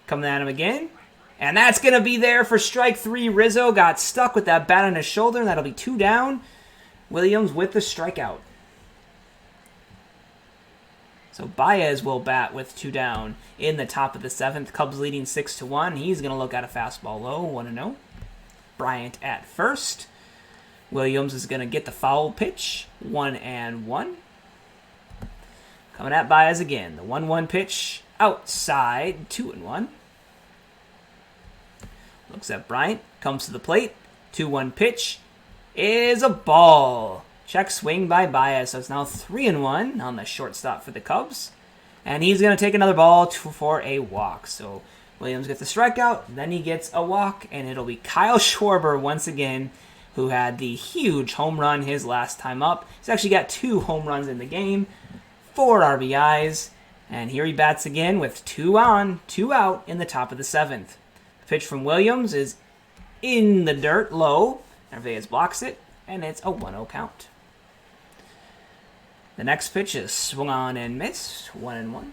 Coming at him again. And that's going to be there for strike 3. Rizzo got stuck with that bat on his shoulder, and that'll be 2 down. Williams with the strikeout. So Baez will bat with 2 down in the top of the 7th. Cubs leading 6-1. He's going to look at a fastball low, 1-0. Bryant at first. Williams is going to get the foul pitch, 1-1. Coming at Baez again. The 1-1 pitch outside, 2-1. Looks at Bryant, comes to the plate. 2-1 pitch is a ball. Check swing by Baez. So it's now 3-1 on the shortstop for the Cubs. And he's going to take another ball for a walk. So Williams gets a strikeout, then he gets a walk, and it'll be Kyle Schwarber once again, who had the huge home run his last time up. He's actually got 2 home runs in the game, 4 RBIs, and here he bats again with 2 on, 2 out in the top of the 7th. The pitch from Williams is in the dirt, low. Narvaez blocks it, and it's a 1-0 count. The next pitch is swung on and missed, 1-1.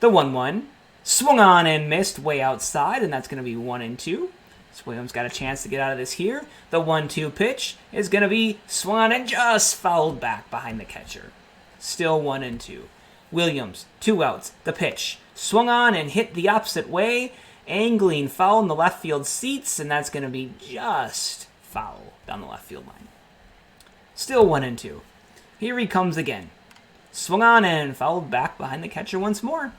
The 1-1, swung on and missed way outside, and that's going to be 1-2. So Williams got a chance to get out of this here. The 1-2 pitch is going to be swung on and just fouled back behind the catcher. Still 1-2. Williams, 2 outs. The pitch swung on and hit the opposite way, angling foul in the left field seats, and that's going to be just foul down the left field line. Still 1-2. Here he comes again. Swung on and fouled back behind the catcher once more.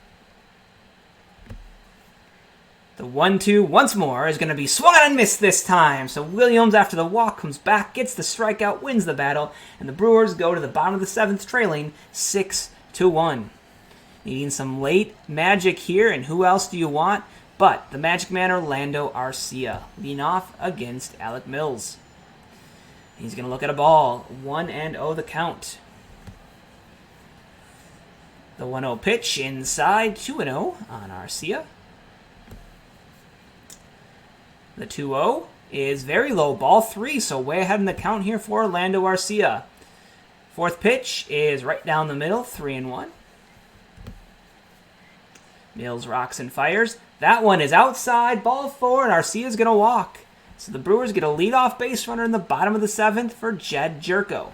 The 1-2 once more is going to be swung on and missed this time. So Williams, after the walk, comes back, gets the strikeout, wins the battle, and the Brewers go to the bottom of the 7th, trailing 6-1. Needing some late magic here, and who else do you want but the Magic Man Orlando Arcia, leading off against Alec Mills. He's going to look at a ball. 1-0 the count. The 1-0 pitch inside, 2-0 on Arcia. The 2-0 is very low, ball 3, so way ahead in the count here for Orlando Arcia. 4th pitch is right down the middle, 3-1. Mills rocks and fires. That one is outside, ball 4, and Arcia's going to walk. So the Brewers get a leadoff base runner in the bottom of the 7th for Jed Jerko.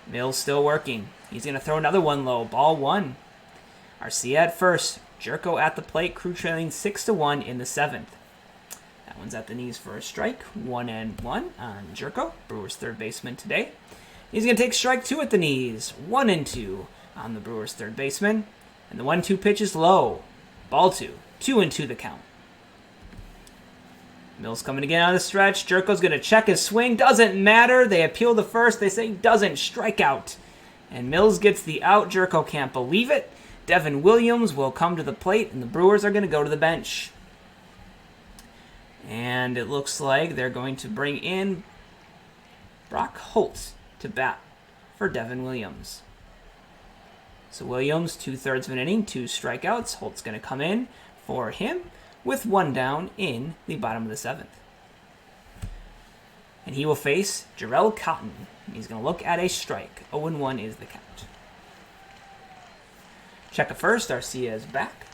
Mills still working. He's going to throw another one low, ball 1. Arcia at first, Jerko at the plate, crew trailing 6-1 in the 7th. That one's at the knees for a strike. 1-1 on Jerko, Brewers' third baseman today. He's going to take strike 2 at the knees. 1-2 on the Brewers' third baseman. And the 1-2 pitch is low. Ball 2. 2-2 the count. Mills coming again on the stretch. Jerko's going to check his swing. Doesn't matter. They appeal the first. They say doesn't strike out. And Mills gets the out. Jerko can't believe it. Devin Williams will come to the plate, and the Brewers are going to go to the bench. And it looks like they're going to bring in Brock Holt to bat for Devin Williams. So Williams, 2/3 of an inning, 2 strikeouts. Holt's going to come in for him with 1 down in the bottom of the 7th. And he will face Jarrell Cotton. He's going to look at a strike. 0-1 is the count. Check it first. Arcia is back.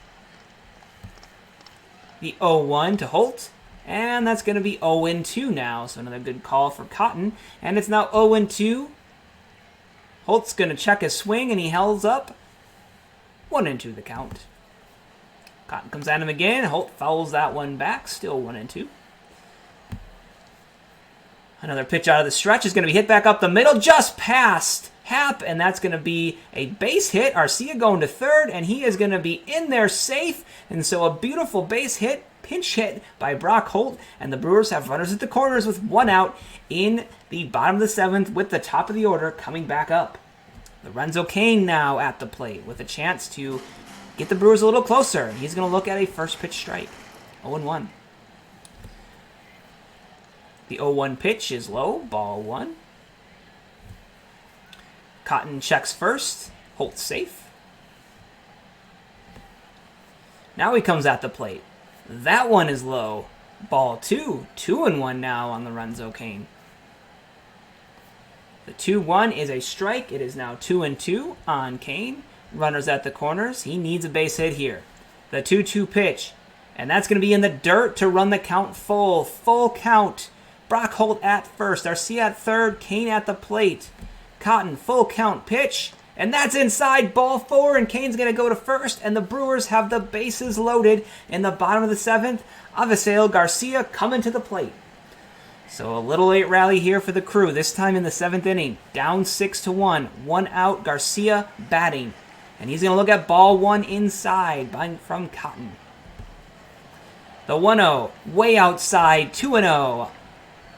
The 0-1 to Holt. And that's going to be 0-2 now. So another good call for Cotton. And it's now 0-2. Holt's going to check his swing, and he held up. 1-2 the count. Cotton comes at him again. Holt fouls that one back. Still 1-2. Another pitch out of the stretch is going to be hit back up the middle, just past Happ, and that's going to be a base hit. Arcia going to third, and he is going to be in there safe. And so a beautiful base hit, pinch hit by Brock Holt, and the Brewers have runners at the corners with 1 out in the bottom of the 7th with the top of the order coming back up. Lorenzo Cain now at the plate with a chance to get the Brewers a little closer. He's going to look at a first pitch strike. 0-1. The 0-1 pitch is low, ball 1. Cotton checks first. Holt safe. Now he comes at the plate. That one is low. Ball 2. 2-1 now on Lorenzo Cain. The 2-1 is a strike. It is now 2-2 on Cain. Runners at the corners. He needs a base hit here. The 2-2 pitch. And that's going to be in the dirt to run the count full. Full count. Brock Holt at first. Arcia at third. Cain at the plate. Cotton, full count pitch. And that's inside, ball 4, and Cain's going to go to first, and the Brewers have the bases loaded in the bottom of the 7th. Avisail Garcia coming to the plate. So a little late rally here for the crew, this time in the 7th inning. Down 6-1, 1 out, Garcia batting. And he's going to look at ball 1 inside from Cotton. The 1-0, way outside, 2-0.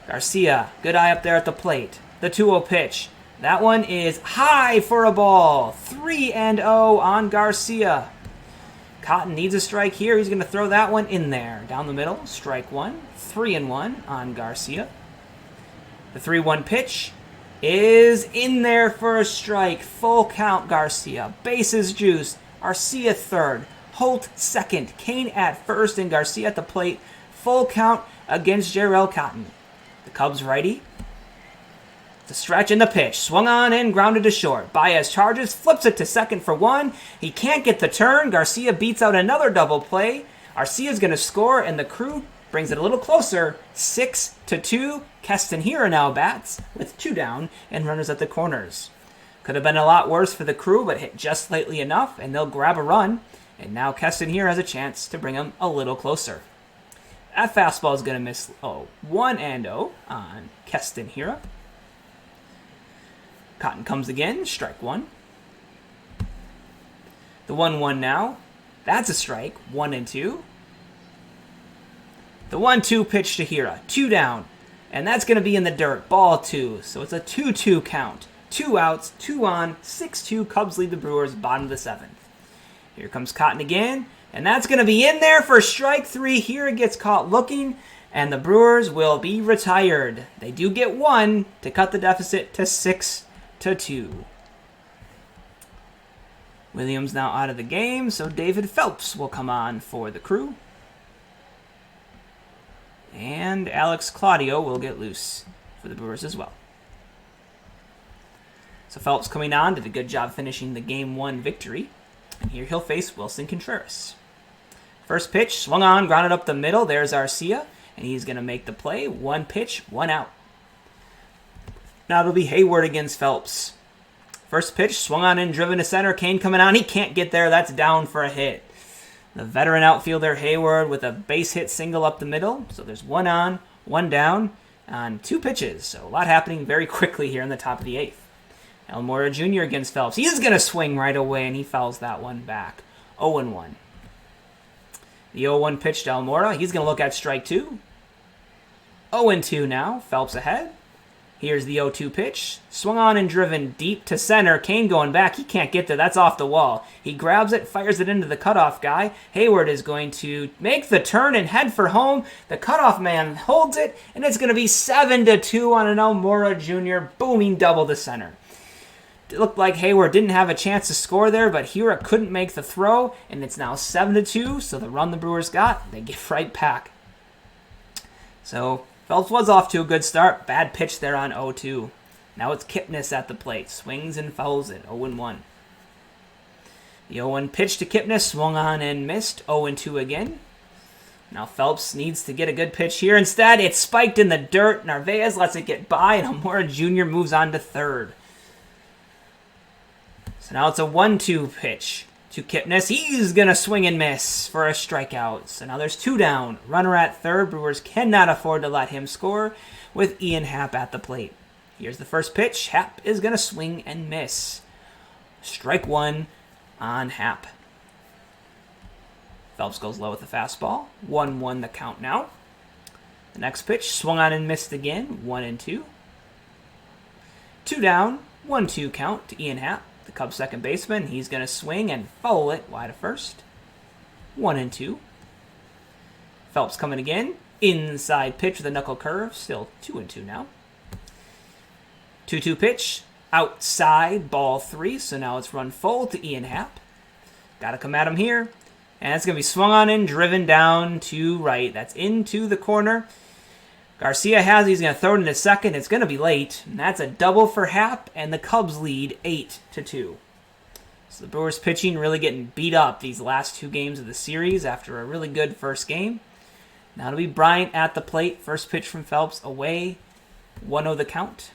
Garcia, good eye up there at the plate. The 2-0 pitch. That one is high for a ball. 3-0 on Garcia. Cotton needs a strike here. He's going to throw that one in there. Down the middle, strike 1. 3-1 on Garcia. The 3-1 pitch is in there for a strike. Full count, Garcia. Bases juiced. Arcia third. Holt second. Cain at first and Garcia at the plate. Full count against Jarrell Cotton. The Cubs righty. The stretch and the pitch. Swung on and grounded to short. Baez charges, flips it to second for 1. He can't get the turn. Garcia beats out another double play. Arcia's going to score, and the crew brings it a little closer, 6-2. Keston Hira now bats with 2 down and runners at the corners. Could have been a lot worse for the Crew, but hit just slightly enough, and they'll grab a run. And now Keston Hira has a chance to bring him a little closer. That fastball is going to miss 1-0 on Keston Hira. Cotton comes again, strike 1. The 1-1 now. That's a strike, 1-2. The 1-2 pitch to Hira, 2 down. And that's going to be in the dirt, ball 2. So it's a 2-2 count. 2 outs, 2 on, 6-2. Cubs lead the Brewers, bottom of the 7th. Here comes Cotton again. And that's going to be in there for strike 3. Hira gets caught looking. And the Brewers will be retired. They do get 1 to cut the deficit to 6-2. Williams now out of the game, so David Phelps will come on for the Crew. And Alex Claudio will get loose for the Brewers as well. So Phelps coming on, did a good job finishing the Game 1 victory. And here he'll face Wilson Contreras. First pitch, swung on, grounded up the middle. There's Arcia, and he's going to make the play. 1 pitch, 1 out. Now it'll be Hayward against Phelps. First pitch, swung on in, driven to center. Kane coming on. He can't get there. That's down for a hit. The veteran outfielder Hayward with a base hit single up the middle. So there's 1 on, 1 down on 2 pitches. So a lot happening very quickly here in the top of the 8th. Almora Jr. against Phelps. He's going to swing right away, and he fouls that one back. 0-1. The 0-1 pitch to Almora. He's going to look at strike 2. 0-2 now. Phelps ahead. Here's the 0-2 pitch. Swung on and driven deep to center. Kane going back. He can't get there. That's off the wall. He grabs it, fires it into the cutoff guy. Hayward is going to make the turn and head for home. The cutoff man holds it, and it's going to be 7-2 on an Almora Jr. booming double to center. It looked like Hayward didn't have a chance to score there, but Hira couldn't make the throw, and it's now 7-2, so the run the Brewers got, they get right back. So Phelps was off to a good start. Bad pitch there on 0-2. Now it's Kipnis at the plate. Swings and fouls it. 0-1. The 0-1 pitch to Kipnis. Swung on and missed. 0-2 again. Now Phelps needs to get a good pitch here. Instead, it's spiked in the dirt. Narvaez lets it get by, and Almora Jr. moves on to third. So now it's a 1-2 pitch to Kipnis. He's going to swing and miss for a strikeout. So now there's 2 down. Runner at third. Brewers cannot afford to let him score with Ian Happ at the plate. Here's the first pitch. Happ is going to swing and miss. Strike 1 on Happ. Phelps goes low with the fastball. 1-1 the count now. The next pitch swung on and missed again. 1-2. 2 down. 1-2 count to Ian Happ. The Cubs second baseman, he's going to swing and foul it wide of first. 1-2. Phelps coming again. Inside pitch with a knuckle curve. Still 2-2 now. 2-2 pitch. Outside, ball 3. So now it's run full to Ian Happ. Got to come at him here. And it's going to be swung on and driven down to right. That's into the corner. Garcia he's going to throw it into second. It's going to be late. And that's a double for Happ, and the Cubs lead 8-2. So the Brewers pitching really getting beat up these last 2 games of the series after a really good first game. Now it'll be Bryant at the plate. First pitch from Phelps away. 1-0 the count.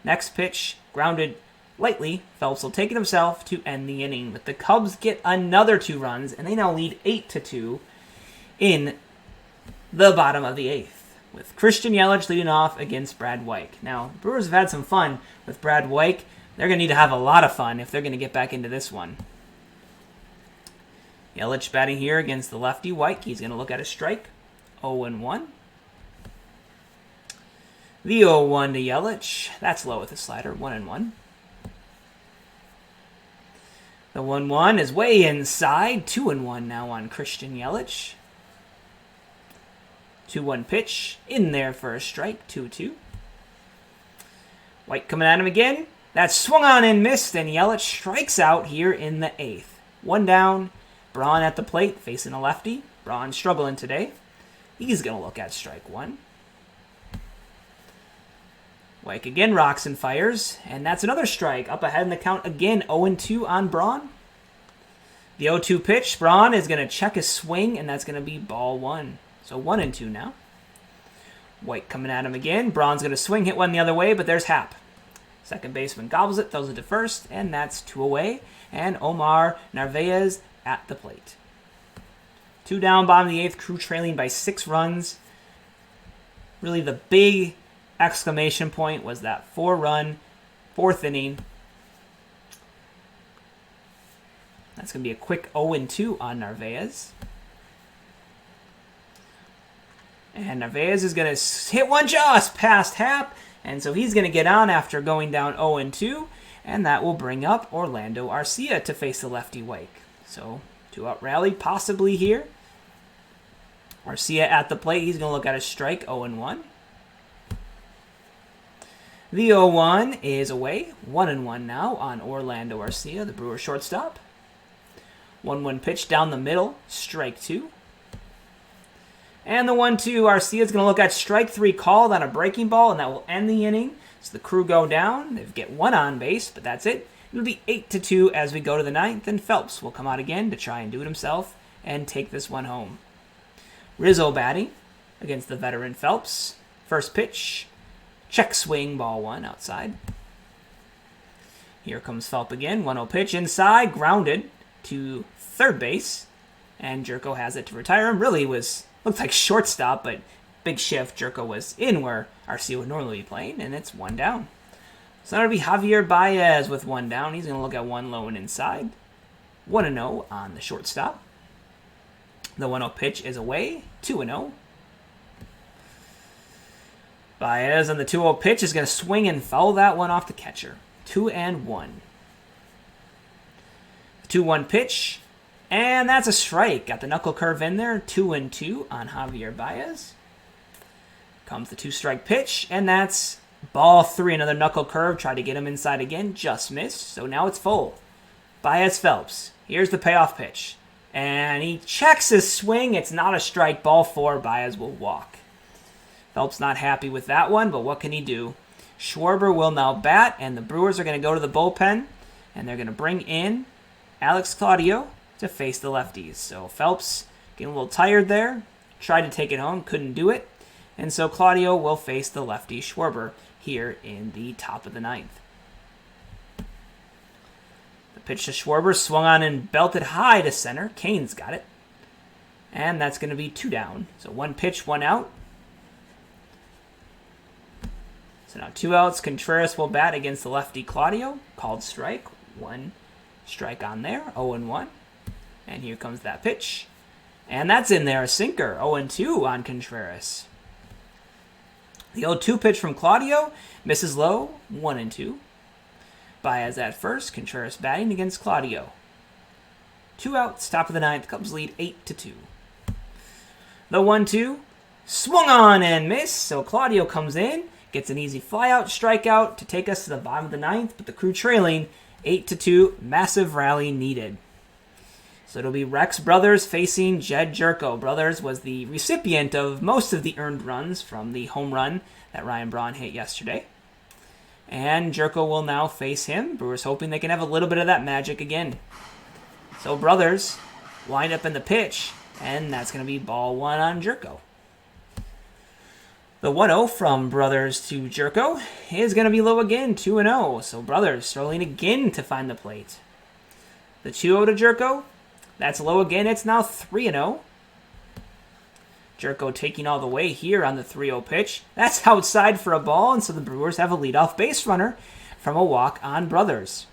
Next pitch, grounded lightly. Phelps will take it himself to end the inning. But the Cubs get another 2 runs, and they now lead 8-2 in the bottom of the 8th. With Christian Yelich leading off against Brad Wyke. Now, Brewers have had some fun with Brad Wyke. They're going to need to have a lot of fun if they're going to get back into this one. Yelich batting here against the lefty Wyke. He's going to look at a strike. 0-1. The 0-1 to Yelich. That's low with the slider. 1-1. The 1-1 is way inside. 2-1 now on Christian Yelich. 2-1 pitch, in there for a strike, 2-2. White coming at him again. That's swung on and missed, and Yelich strikes out here in the 8th. 1 down, Braun at the plate, facing a lefty. Braun struggling today. He's going to look at strike 1. White again rocks and fires, and that's another strike. Up ahead in the count again, 0-2 on Braun. The 0-2 pitch, Braun is going to check his swing, and that's going to be ball 1. So 1-2 now. White coming at him again. Braun's going to swing, hit one the other way, but there's Hap. Second baseman gobbles it, throws it to first, and that's 2 away. And Omar Narvaez at the plate. 2 down, bottom of the 8th, Crew trailing by 6 runs. Really the big exclamation point was that 4-run, 4th inning. That's going to be a quick 0-2 on Narvaez. And Narvaez is going to hit one just past Hap. And so he's going to get on after going down 0-2. And that will bring up Orlando Arcia to face the lefty Wake. So 2-out rally possibly here. Arcia at the plate. He's going to look at a strike, 0-1. The 0-1 is away. 1-1 now on Orlando Arcia, the Brewers shortstop. 1-1 pitch down the middle, strike 2. And the 1-2, Arcia is going to look at strike 3 called on a breaking ball, and that will end the inning. So the Crew go down. They get 1 on base, but that's it. It'll be 8-2 as we go to the 9th, and Phelps will come out again to try and do it himself and take this one home. Rizzo batting against the veteran Phelps. First pitch, check swing, ball 1 outside. Here comes Phelps again, 1-0 pitch inside, grounded to third base, and Jerko has it to retire him. Really looked like shortstop, but big shift. Jerko was in where Arcia would normally be playing, and it's 1 down. So that'll be Javier Baez with 1 down. He's going to look at 1 low and inside. 1-0 on the shortstop. The 1-0 pitch is away. 2-0. Baez on the 2-0 pitch is going to swing and foul that one off the catcher. 2-1. The 2-1 pitch. And that's a strike. Got the knuckle curve in there. 2-2 on Javier Baez. Comes the 2-strike pitch. And that's ball 3. Another knuckle curve. Tried to get him inside again. Just missed. So now it's full. Baez Phelps. Here's the payoff pitch. And he checks his swing. It's not a strike. Ball 4. Baez will walk. Phelps not happy with that one, but what can he do? Schwarber will now bat, and the Brewers are going to go to the bullpen, and they're going to bring in Alex Claudio to face the lefties. So Phelps getting a little tired there. Tried to take it home, couldn't do it. And so Claudio will face the lefty Schwarber here in the top of the 9th. The pitch to Schwarber, swung on and belted high to center. Kane's got it. And that's going to be 2 down. So 1 pitch, 1 out. So now 2 outs. Contreras will bat against the lefty Claudio. Called strike. 1 strike on there. 0-1. And here comes that pitch. And that's in there. A sinker. 0-2 on Contreras. The 0-2 pitch from Claudio. Misses low. 1-2. Baez at first. Contreras batting against Claudio. 2 outs. Top of the 9th. Cubs lead 8-2. The 1-2. Swung on and missed. So Claudio comes in. Gets an easy flyout, strikeout to take us to the bottom of the 9th, but the Crew trailing 8-2. Massive rally needed. So it'll be Rex Brothers facing Jed Jerko. Brothers was the recipient of most of the earned runs from the home run that Ryan Braun hit yesterday. And Jerko will now face him. Brewers hoping they can have a little bit of that magic again. So Brothers lined up in the pitch, and that's going to be ball 1 on Jerko. The 1-0 from Brothers to Jerko is going to be low again, 2-0. So Brothers struggling again to find the plate. The 2-0 to Jerko, that's low again. It's now 3-0. Jerko taking all the way here on the 3-0 pitch. That's outside for a ball, and so the Brewers have a leadoff base runner from a walk on Brothers.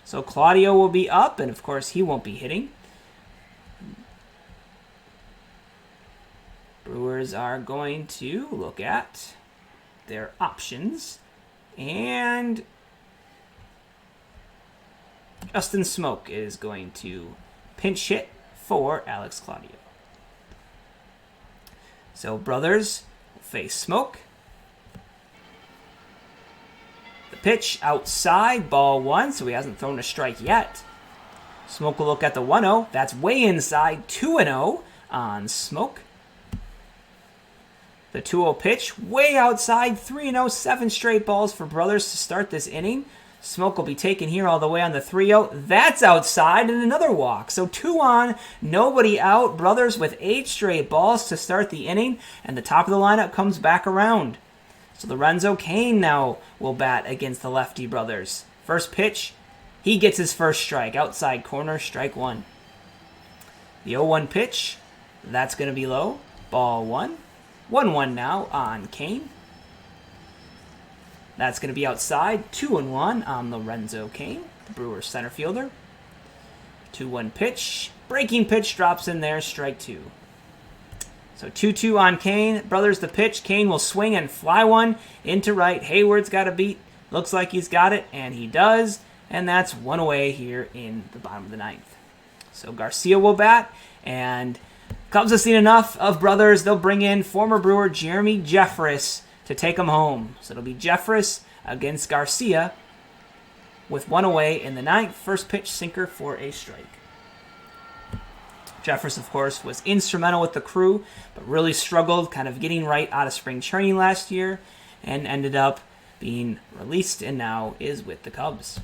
So Claudio will be up, and of course he won't be hitting. Brewers are going to look at their options. And Justin Smoke is going to pinch hit for Alex Claudio. So Brothers will face Smoke. The pitch outside, ball 1, so he hasn't thrown a strike yet. Smoke will look at the 1-0. That's way inside, 2-0 on Smoke. The 2-0 pitch, way outside, 3-0, 7 straight balls for Brothers to start this inning. Smoke will be taken here all the way on the 3-0. That's outside and another walk. So 2 on, nobody out. Brothers with 8 straight balls to start the inning, and the top of the lineup comes back around. So Lorenzo Cain now will bat against the lefty brothers. First pitch, he gets his first strike. Outside corner, strike 1. The 0-1 pitch, that's going to be low. Ball 1. 1-1 now on Cain. That's going to be outside. 2-1 on Lorenzo Cain, the Brewers center fielder. 2-1 pitch. Breaking pitch drops in there. Strike 2. So 2-2 on Cain. Brothers the pitch. Cain will swing and fly one into right. Hayward's got a beat. Looks like he's got it, and he does. And that's 1 away here in the bottom of the 9th. So Garcia will bat, and Cubs have seen enough of brothers. They'll bring in former Brewer Jeremy Jeffress to take him home. So it'll be Jeffress against Garcia with 1 away in the 9th. First pitch, sinker for a strike. Jeffress, of course, was instrumental with the Crew, but really struggled kind of getting right out of spring training last year and ended up being released and now is with the Cubs.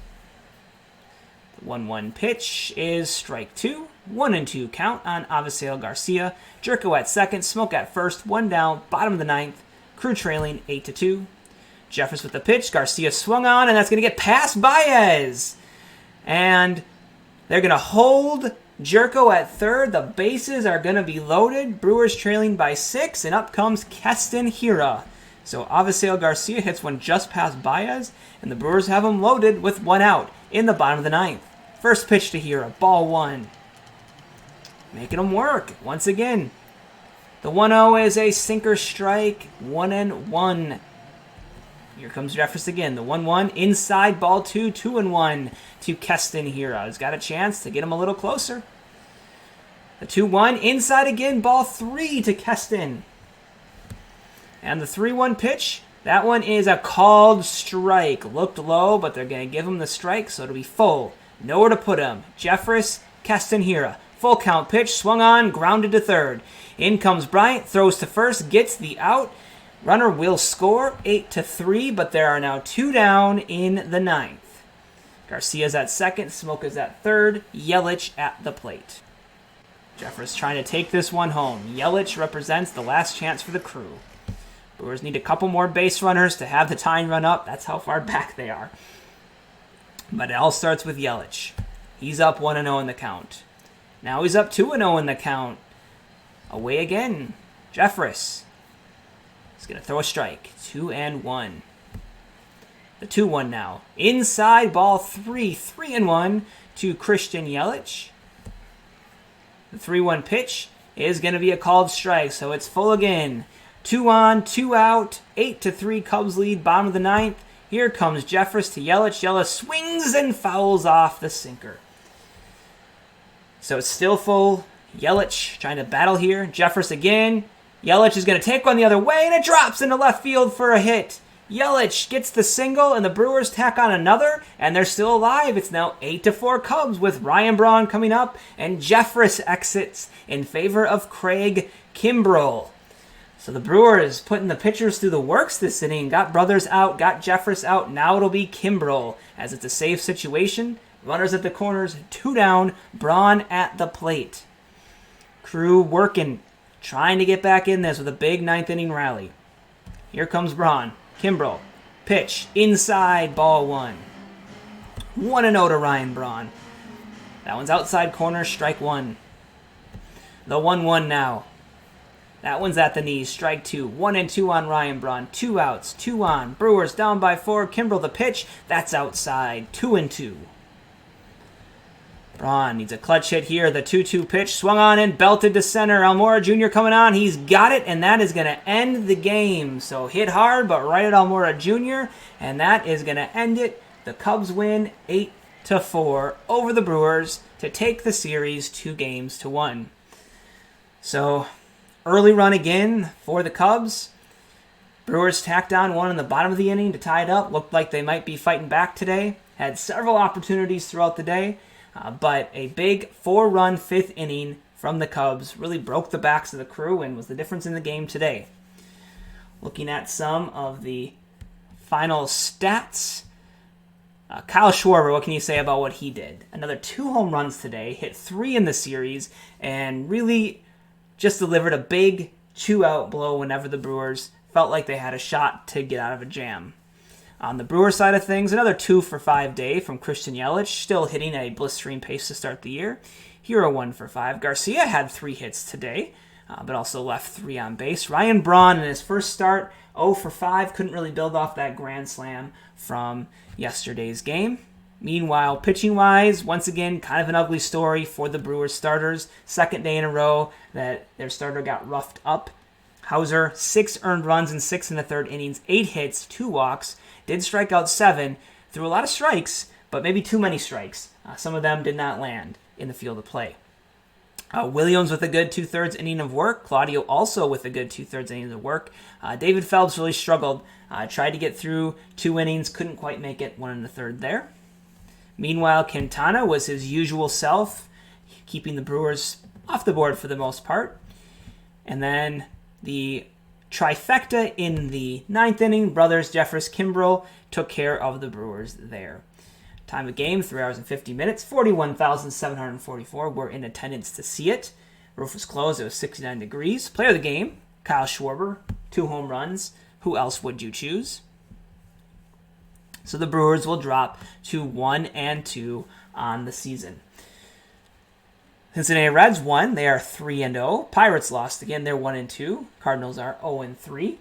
The 1-1 pitch is strike 2. 1-2 count on Avisail Garcia. Jerko at second, Smoke at first, 1 down, bottom of the 9th. Crew trailing 8-2. Jeffress with the pitch. Garcia swung on, and that's going to get past Baez. And they're going to hold Jerko at third. The bases are going to be loaded. Brewers trailing by 6, and up comes Keston Hiura. So Avisail Garcia hits one just past Baez, and the Brewers have him loaded with 1 out in the bottom of the 9th. First pitch to Hiura, ball 1. Making him work once again. The 1-0 is a sinker strike, 1-1. Here comes Jeffress again. The 1-1 inside, ball 2, 2-1 to Keston Hiura. He's got a chance to get him a little closer. The 2-1 inside again, ball 3 to Keston. And the 3-1 pitch, that one is a called strike. Looked low, but they're going to give him the strike, so it'll be full. Nowhere to put him. Jeffress, Keston Hiura. Full count pitch, swung on, grounded to third. In comes Bryant, throws to first, gets the out. Runner will score 8-3, but there are now 2 down in the 9th. Garcia's at second, Smoke is at third, Yelich at the plate. Jeffress trying to take this one home. Yelich represents the last chance for the Crew. Brewers need a couple more base runners to have the tying run up. That's how far back they are. But it all starts with Yelich. He's up 1-0 in the count. Now he's up 2-0 in the count. Away again. Jeffress. He's going to throw a strike. 2-1. The 2-1 now. Inside, ball 3. 3-1 to Christian Yelich. The 3-1 pitch is going to be a called strike, so it's full again. 2 on, 2 out. 8-3 Cubs lead, bottom of the 9th. Here comes Jeffress to Yelich. Yelich swings and fouls off the sinker. So it's still full. Yelich trying to battle here. Jeffress again. Yelich is going to take one the other way, and it drops into left field for a hit. Yelich gets the single, and the Brewers tack on another, and they're still alive. It's now 8-4 Cubs with Ryan Braun coming up, and Jeffress exits in favor of Craig Kimbrell. So the Brewers putting the pitchers through the works this inning. Got Brothers out, got Jeffress out. Now it'll be Kimbrell, as it's a safe situation. Runners at the corners, 2 down. Braun at the plate. Crew working, trying to get back in this with a big 9th inning rally. Here comes Braun. Kimbrell. Pitch. Inside. Ball 1. 1-0 to Ryan Braun. That one's outside corner. Strike 1. The 1-1 now. That one's at the knees. Strike 2. 1-2 on Ryan Braun. 2 outs. 2 on. Brewers down by 4. Kimbrell the pitch. That's outside. 2-2. Braun needs a clutch hit here. The 2-2 pitch swung on and belted to center. Almora Jr. coming on. He's got it, and that is going to end the game. So hit hard, but right at Almora Jr., and that is going to end it. The Cubs win 8-4 over the Brewers to take the series 2-1. So early run again for the Cubs. Brewers tacked on one in the bottom of the inning to tie it up. Looked like they might be fighting back today. Had several opportunities throughout the day. But a big 4-run 5th inning from the Cubs really broke the backs of the Crew and was the difference in the game today. Looking at some of the final stats. Kyle Schwarber, what can you say about what he did? Another 2 home runs today, hit 3 in the series, and really just delivered a big 2-out blow whenever the Brewers felt like they had a shot to get out of a jam. On the Brewers side of things, another 2-for-5 day from Christian Yelich, still hitting a blistering pace to start the year. Hero 1-for-5. Garcia had 3 hits today, but also left 3 on base. Ryan Braun in his first start, 0-for-5, couldn't really build off that grand slam from yesterday's game. Meanwhile, pitching-wise, once again, kind of an ugly story for the Brewers starters. Second day in a row that their starter got roughed up. Houser, 6 earned runs in 6 1/3 innings, 8 hits, 2 walks, did strike out 7, threw a lot of strikes, but maybe too many strikes. Some of them did not land in the field of play. Williams with a good 2/3 inning of work. Claudio also with a good 2/3 innings of work. David Phelps really struggled. Tried to get through 2 innings, couldn't quite make it, 1 1/3 there. Meanwhile, Quintana was his usual self, keeping the Brewers off the board for the most part. And then the trifecta in the 9th inning, brothers Jeffress Kimbrel took care of the Brewers there. Time of game, 3 hours and 50 minutes. 41,744 were in attendance to see it. Roof was closed. It was 69 degrees. Player of the game, Kyle Schwarber, 2 home runs. Who else would you choose? So the Brewers will drop to 1-2 on the season. Cincinnati Reds won. They are 3-0. Pirates lost again. They're 1-2. Cardinals are 0-3.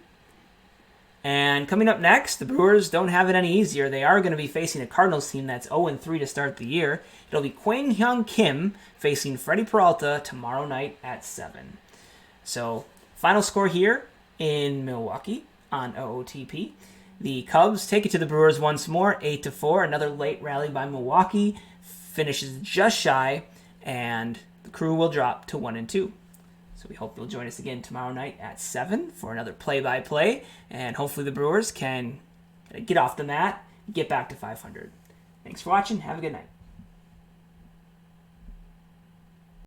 And coming up next, the Brewers don't have it any easier. They are going to be facing a Cardinals team that's 0-3 to start the year. It'll be Kwang Hyun Kim facing Freddie Peralta tomorrow night at 7. So, final score here in Milwaukee on OOTP. The Cubs take it to the Brewers once more, 8-4. Another late rally by Milwaukee. Finishes just shy, and the Crew will drop to 1-2. So we hope you'll join us again tomorrow night at 7 for another play-by-play, and hopefully the Brewers can get off the mat, get back to 500. Thanks for watching. Have a good night.